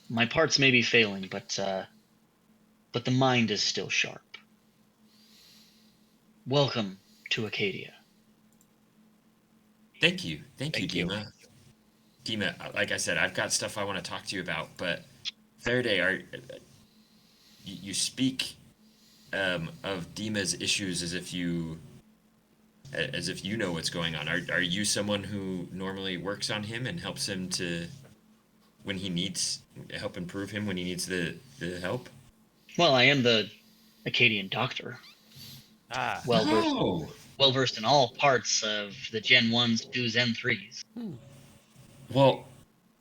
My parts may be failing, but the mind is still sharp. Welcome to Acadia. Thank you, Thank you. Dima. Dima, like I said, I've got stuff I want to talk to you about, but Faraday, you speak of Dima's issues as if you know what's going on. Are you someone who normally works on him and helps him to when he needs help improve him when he needs the help? Well, I am the Acadian doctor. Ah, Well versed in all parts of the Gen 1s, 2s, and 3s. Well,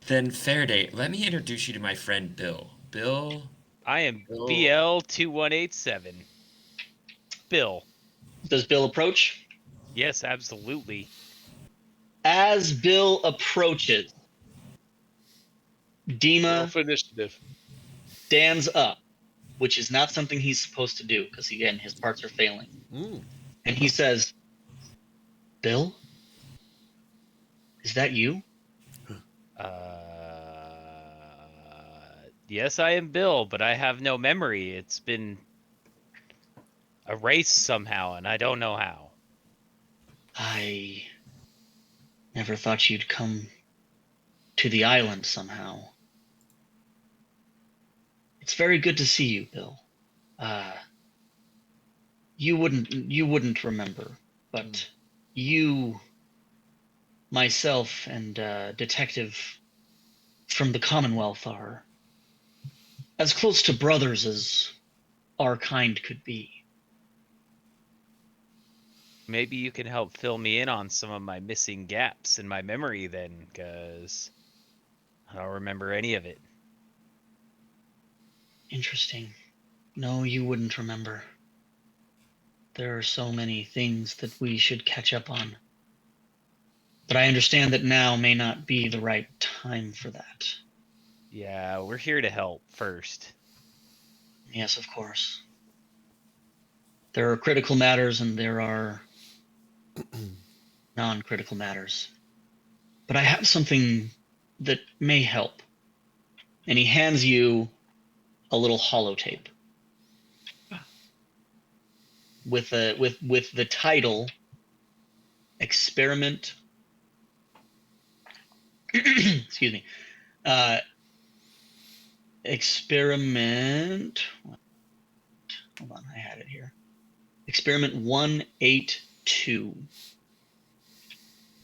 then Faraday, let me introduce you to my friend Bill. Bill. I am BL2187. Bill. Does Bill approach? Yes, absolutely. As Bill approaches, Roll Dima for initiative. stands up, which is not something he's supposed to do because, again, his parts are failing. And he says, Bill? Is that you? Yes, I am Bill, but I have no memory. It's been erased somehow, and I don't know how. I never thought you'd come to the island somehow. It's very good to see you, Bill. You wouldn't remember, but you, myself, and Detective from the Commonwealth are as close to brothers as our kind could be. Maybe you can help fill me in on some of my missing gaps in my memory then, because I don't remember any of it. Interesting. No, you wouldn't remember. There are so many things that we should catch up on. But I understand that now may not be the right time for that. Yeah, we're here to help first. Yes, of course. There are critical matters and there are non-critical matters. But I have something that may help. And he hands you a little holotape with the title Experiment excuse me. Experiment. Hold on, I had it here. Experiment 182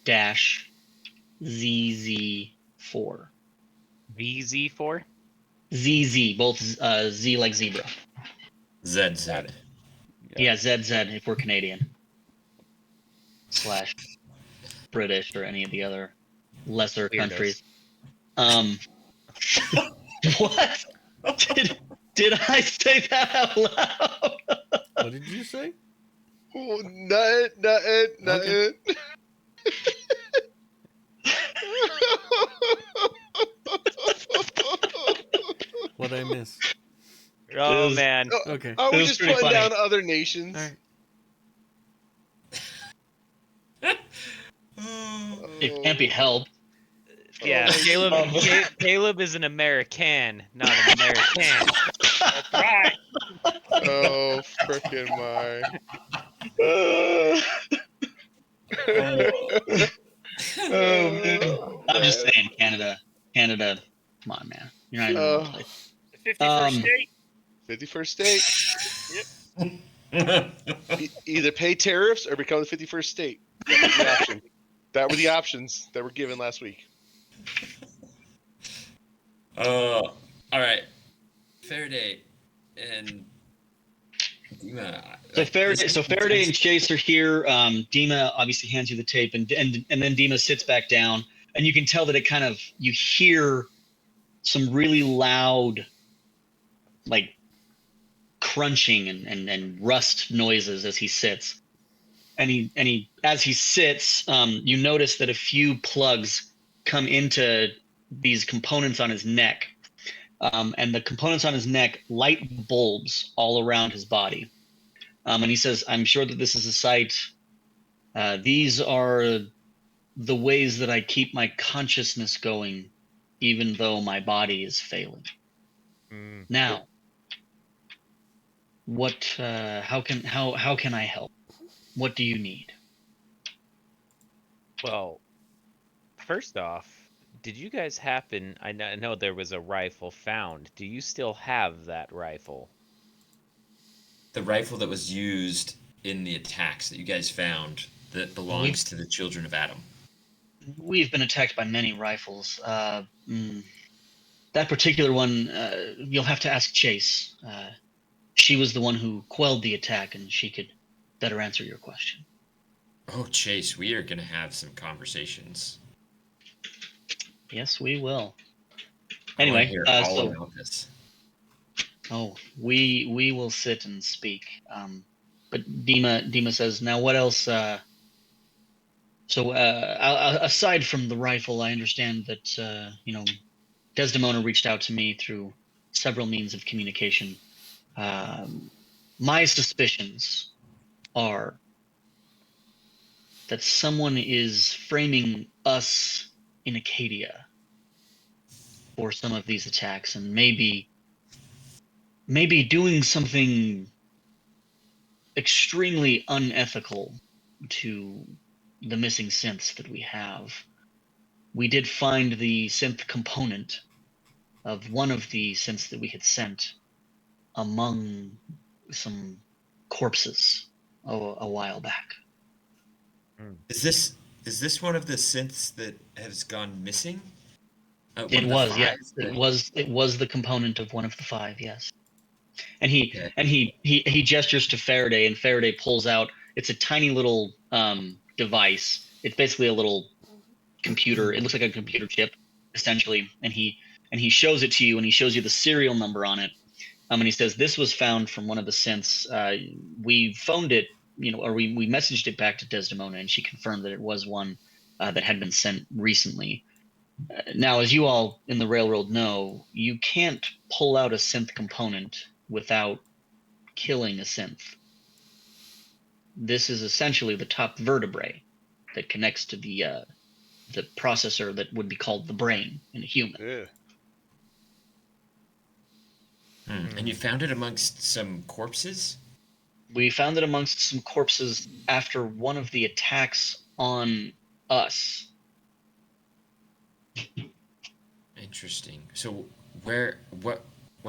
ZZ4. VZ4? ZZ, both Z like zebra. ZZ. Yeah, ZZ if we're Canadian. / British or any of the other lesser Weirdos. countries. What? Did I say that out loud? What did you say? Oh, nothing. What I miss? Oh was- man. Okay. I It was was just pretty putting funny. down other nations. All right. It can't be helped. Yeah, my Caleb. God. Caleb is an American, not an American. That's right. Oh, frickin' my. Oh man. I'm just man. saying, Canada. Come on, man. You're not even in the right place. The 51st state. 51st state. Yep. Either pay tariffs or become the 51st state. That was the option. That were the options that were given last week. All right. Faraday and Dima. So Faraday and Chase are here. Dima obviously hands you the tape, and then Dima sits back down, and you can tell that it kind of you hear some really loud, like crunching and rust noises as he sits. And he as he sits, you notice that a few plugs come into these components on his neck, and the components on his neck light bulbs all around his body. And he says, "I'm sure that this is a sight. These are the ways that I keep my consciousness going, even though my body is failing. Now, what? How can I help? What do you need?" Well, first off, did you guys happen? I know there was a rifle found. Do you still have that rifle? The rifle that was used in the attacks that you guys found that belongs to the children of Adam. We've been attacked by many rifles. That particular one, you'll have to ask Chase. She was the one who quelled the attack, and she could better answer your question. Oh, Chase, we are going to have some conversations. Yes, we will. I wanna Anyway, hear all so about this. we will sit and speak. But Dima says, now what else? Aside from the rifle, I understand that Desdemona reached out to me through several means of communication. My suspicions are that someone is framing us in Acadia for some of these attacks, and maybe doing something extremely unethical to the missing synths that we have. We did find the synth component of one of the synths that we had sent among some corpses a while back. Is this one of the synths that has gone missing? It was, yes. It was the component of one of the 5, yes. And he gestures to Faraday, and Faraday pulls out. It's a tiny little device. It's basically a little computer. It looks like a computer chip, essentially. And he shows it to you, and he shows you the serial number on it. And he says, this was found from one of the synths. We phoned it, or we messaged it back to Desdemona, and she confirmed that it was one that had been sent recently. Now, as you all in the railroad know, you can't pull out a synth component without killing a synth. This is essentially the top vertebrae that connects to the processor that would be called the brain in a human. Yeah. And you found it amongst some corpses? We found it amongst some corpses after one of the attacks on us. Interesting. So what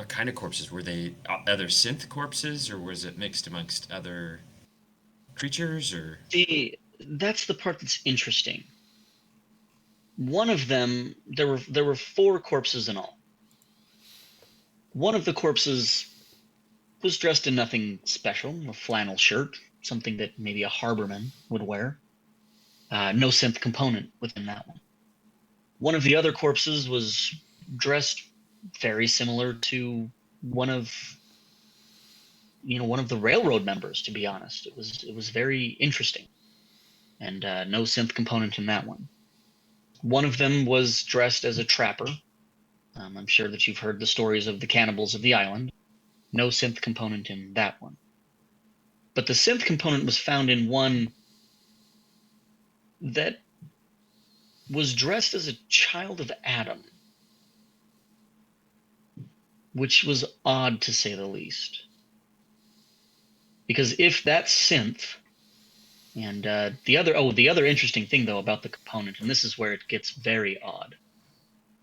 kind of corpses were they? Other synth corpses, or was it mixed amongst other creatures? Or See, that's the part that's interesting. One of them, there were 4 corpses in all. One of the corpses was dressed in nothing special, a flannel shirt, something that maybe a harborman would wear. No synth component within that one. One of the other corpses was dressed very similar to one of the railroad members. To be honest, it was very interesting, and no synth component in that one. One of them was dressed as a trapper. I'm sure that you've heard the stories of the cannibals of the island. No synth component in that one. But the synth component was found in one that was dressed as a child of Adam, which was odd to say the least. Because if that synth, and the other interesting thing though about the component, and this is where it gets very odd,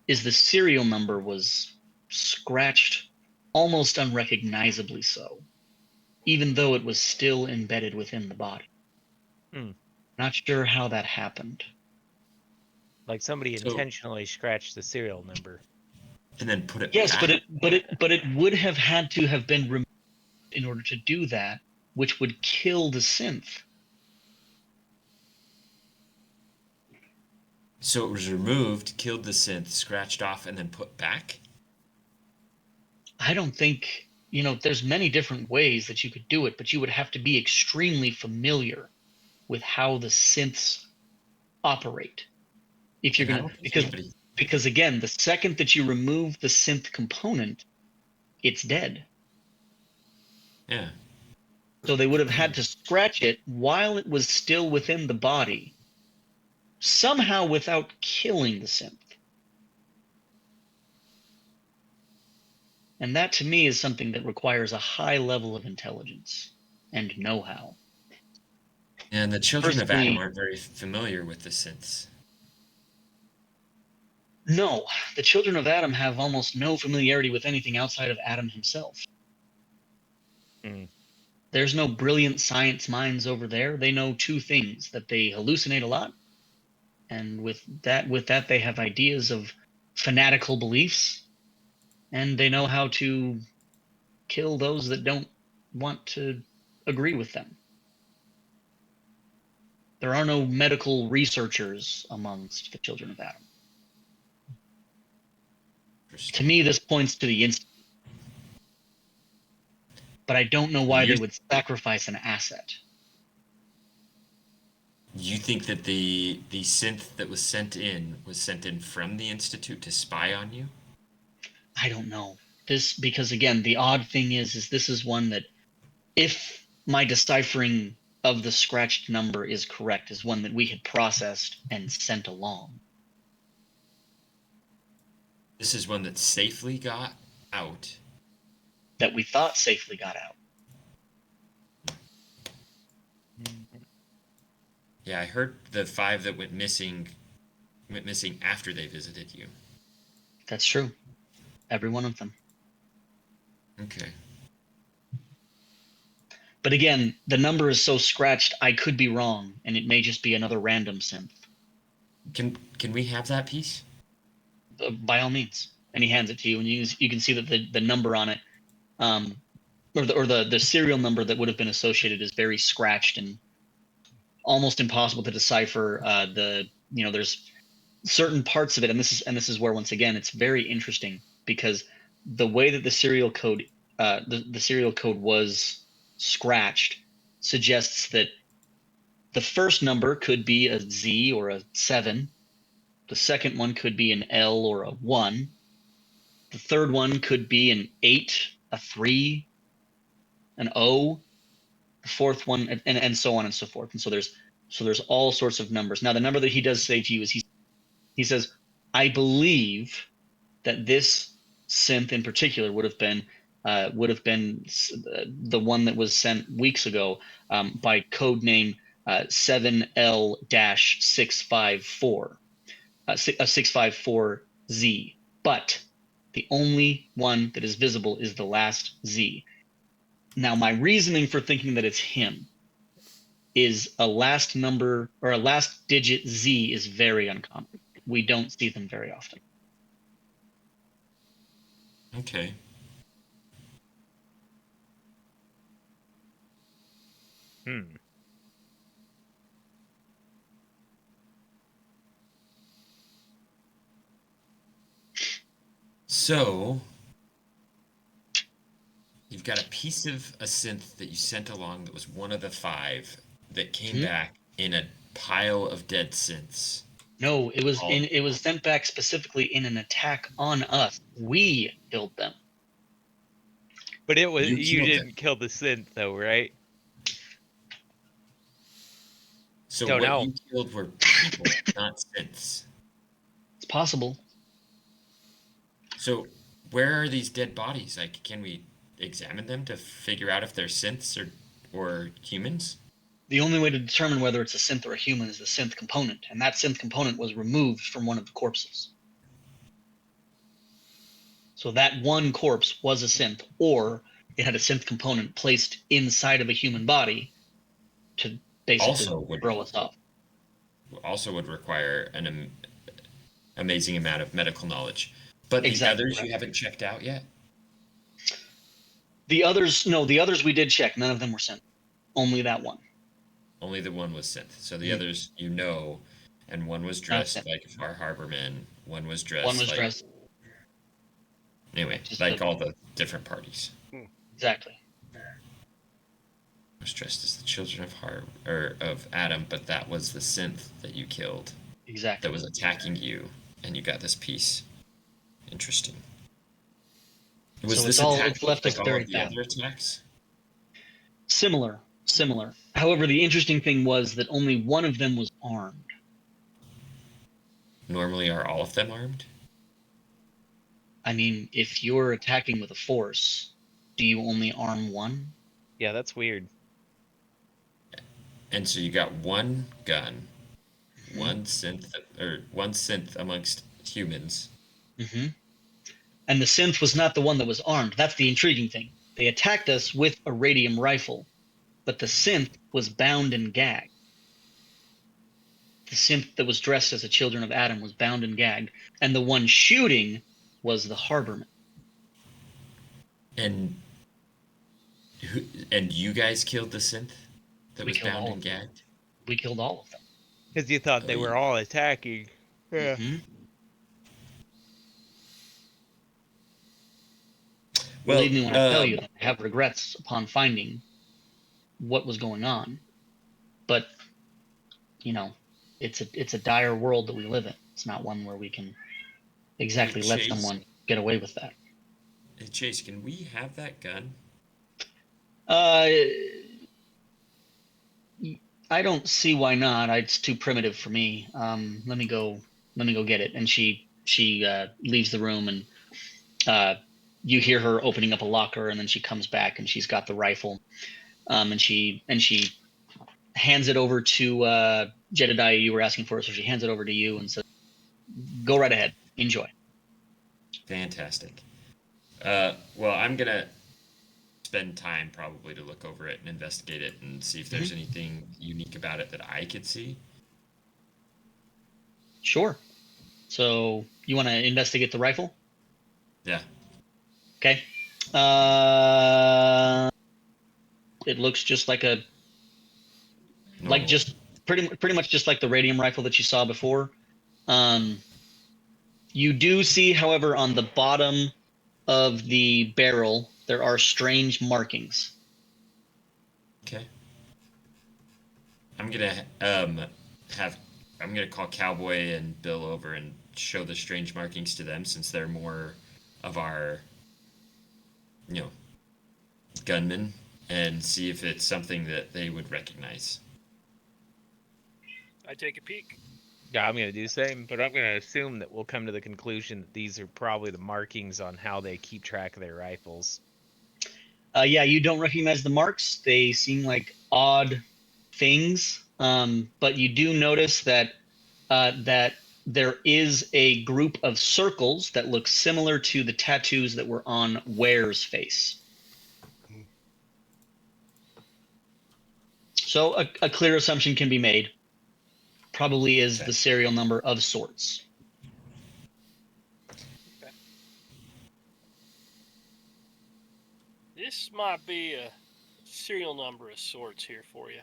is the serial number was scratched almost unrecognizably so, even though it was still embedded within the body. Not sure how that happened. Like somebody So- intentionally scratched the serial number. And then put it Yes, back. but it would have had to have been removed in order to do that, which would kill the synth. So it was removed, killed the synth, scratched off, and then put back? I don't think, there's many different ways that you could do it, but you would have to be extremely familiar with how the synths operate. If you're And I going don't to, think anybody... because again, the second that you remove the synth component, it's dead. Yeah. So they would have had to scratch it while it was still within the body, somehow without killing the synth. And that to me is something that requires a high level of intelligence and know-how. And the children of Adam Personally, aren't very familiar with the synths. no, the children of Adam have almost no familiarity with anything outside of Adam himself. There's no brilliant science minds over there. They know two things: that they hallucinate a lot, and with that they have ideas of fanatical beliefs, and they know how to kill those that don't want to agree with them. There are no medical researchers amongst the children of Adam. To me, this points to the instant. But I don't know why they would sacrifice an asset. You think that the synth that was sent in from the Institute to spy on you? I don't know. Because again, the odd thing is this is one that, if my deciphering of the scratched number is correct, is one that we had processed and sent along. This is one that safely got out. That we thought safely got out. Yeah, I heard the 5 that went missing after they visited you. That's true. Every one of them. Okay. But again, the number is so scratched, I could be wrong, and it may just be another random synth. Can we have that piece? By all means. And he hands it to you, and you can see that the number on it, or the serial number that would have been associated, is very scratched and almost impossible to decipher. There's certain parts of it, and this is where, once again, it's very interesting, because the way that the serial code was scratched suggests that the first number could be a Z or a 7. The second one could be an L or a 1. The third one could be an 8, a 3, an O. The fourth one, and so on and so forth. And so there's all sorts of numbers. Now, the number that he does say to you is he says, I believe that this synth in particular would have been the one that was sent weeks ago, by code name 7L-654, 654Z. But the only one that is visible is the last Z. Now, my reasoning for thinking that it's him is a last number, or a last digit Z, is very uncommon. We don't see them very often. Okay. So, you've got a piece of a synth that you sent along that was one of the 5 that came back in a pile of dead synths. No, it was Oh. it was sent back specifically in an attack on us. We killed them. But it was You you killed didn't kill the synth though, right? So Don't what know. you killed were people, not synths. It's possible. So where are these dead bodies? Like, can we examine them to figure out if they're synths or humans? The only way to determine whether it's a synth or a human is the synth component, and that synth component was removed from one of the corpses. So that one corpse was a synth, or it had a synth component placed inside of a human body to basically throw us off. Also would require an amazing amount of medical knowledge. But the Exactly others right. you haven't checked out yet? The others we did check. None of them were synth. Only that one. Only the one was synth. So the others you know, and one was dressed like a Far Harbor man. One was dressed like... Anyway, Just like all the different parties. Exactly. Was dressed as the children of Adam, but that was the synth that you killed. Exactly. That was attacking you, and you got this piece. Interesting. Was So this it's left us like all very of the bad. other attacks? Similar. However, the interesting thing was that only one of them was armed. Normally, are all of them armed? I mean, if you're attacking with a force, do you only arm one? Yeah, that's weird. And so you got one gun, one synth amongst humans. Mm-hmm. And the synth was not the one that was armed. That's the intriguing thing. They attacked us with a radium rifle, but the synth was bound and gagged. The synth that was dressed as a children of Adam was bound and gagged, and the one shooting was the harborman. And you guys killed the synth that was bound and gagged? We killed all of them. Because you thought they were all attacking. Yeah. Mm-hmm. Well, Believe me when I tell you that I have regrets upon finding what was going on. But, you know, it's a dire world that we live in. It's not one where we can exactly let someone get away with that. Hey, Chase, can we have that gun? I don't see why not. It's too primitive for me. Let me go get it. And she leaves the room, and you hear her opening up a locker, and then she comes back and she's got the rifle. And she hands it over to Jedediah. You were asking for it, so she hands it over to you and says, "Go right ahead. Enjoy." Fantastic. Well, I'm gonna spend time probably to look over it and investigate it and see if there's anything unique about it that I could see. Sure. So you want to investigate the rifle? Yeah. Okay. It looks just like a Normal. just pretty much just like the radium rifle that you saw before. You do see, however, on the bottom of the barrel there are strange markings. Okay. I'm gonna call Cowboy and Bill over and show the strange markings to them, since they're more of our, gunmen, and see if it's something that they would recognize. I take a peek. Yeah, I'm going to do the same, but I'm going to assume that we'll come to the conclusion that these are probably the markings on how they keep track of their rifles. Yeah, you don't recognize the marks. They seem like odd things, but you do notice that there is a group of circles that look similar to the tattoos that were on Ware's face. So a clear assumption can be made. Probably is the serial number of sorts. Okay. This might be a serial number of sorts here for you.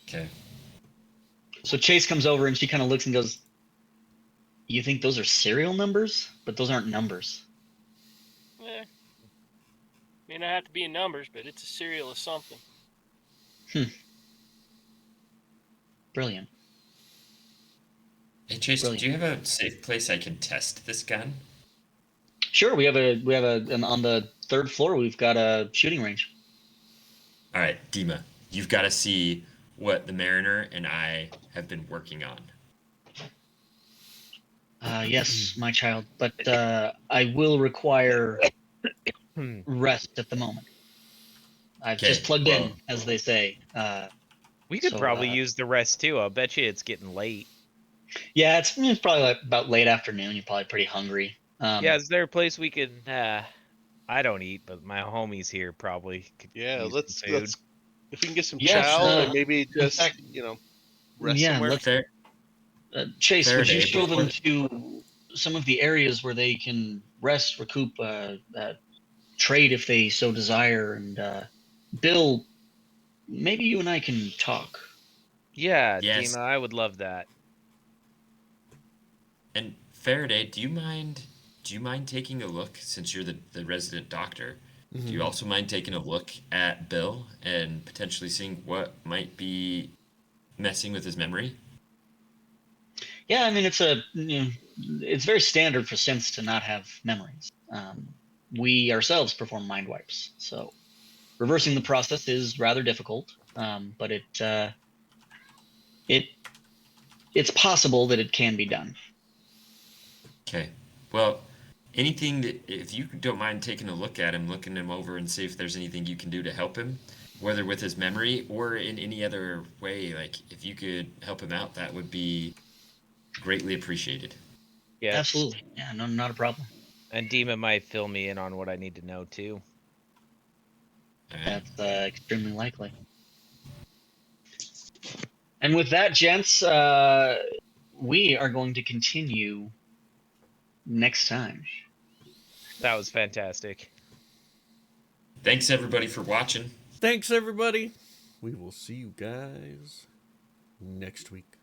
Okay. So Chase comes over and she kind of looks and goes, You think those are serial numbers? But those aren't numbers. May not have to be in numbers, but it's a serial of something. Brilliant. Hey Chase, Brilliant. do you have a safe place I can test this gun? Sure, we have on the 3rd floor. We've got a shooting range. All right, Dima, you've got to see what the Mariner and I have been working on. Yes, my child, but I will require rest at the moment. I've just plugged in, as they say. We could so, probably use the rest too. I'll bet you it's getting late. Yeah, it's probably like about late afternoon. You're probably pretty hungry. Yeah, is there a place we can? I don't eat, but my homies here probably could Yeah, use let's some food. if we can get some Yes, chow and maybe just fact- rest yeah, somewhere. let's Chase, would you Faraday, show them before- to some of the areas where they can rest, recoup, trade if they so desire, and Bill, maybe you and I can talk. Yeah, Yes. Dima, I would love that. And Faraday, do you mind taking a look, since you're the resident doctor? Do you also mind taking a look at Bill and potentially seeing what might be messing with his memory? Yeah, I mean it's very standard for synths to not have memories. We ourselves perform mind wipes, so reversing the process is rather difficult. But it's possible that it can be done. Okay. Well, anything that, if you don't mind taking a look at him, looking him over and see if there's anything you can do to help him, whether with his memory or in any other way, like if you could help him out, that would be greatly appreciated. Yes. Absolutely, yeah, no, not a problem. And Dima might fill me in on what I need to know too. All right. That's extremely likely. And with that, gents, we are going to continue next time. That was fantastic. Thanks everybody for watching. Thanks, everybody. We will see you guys next week.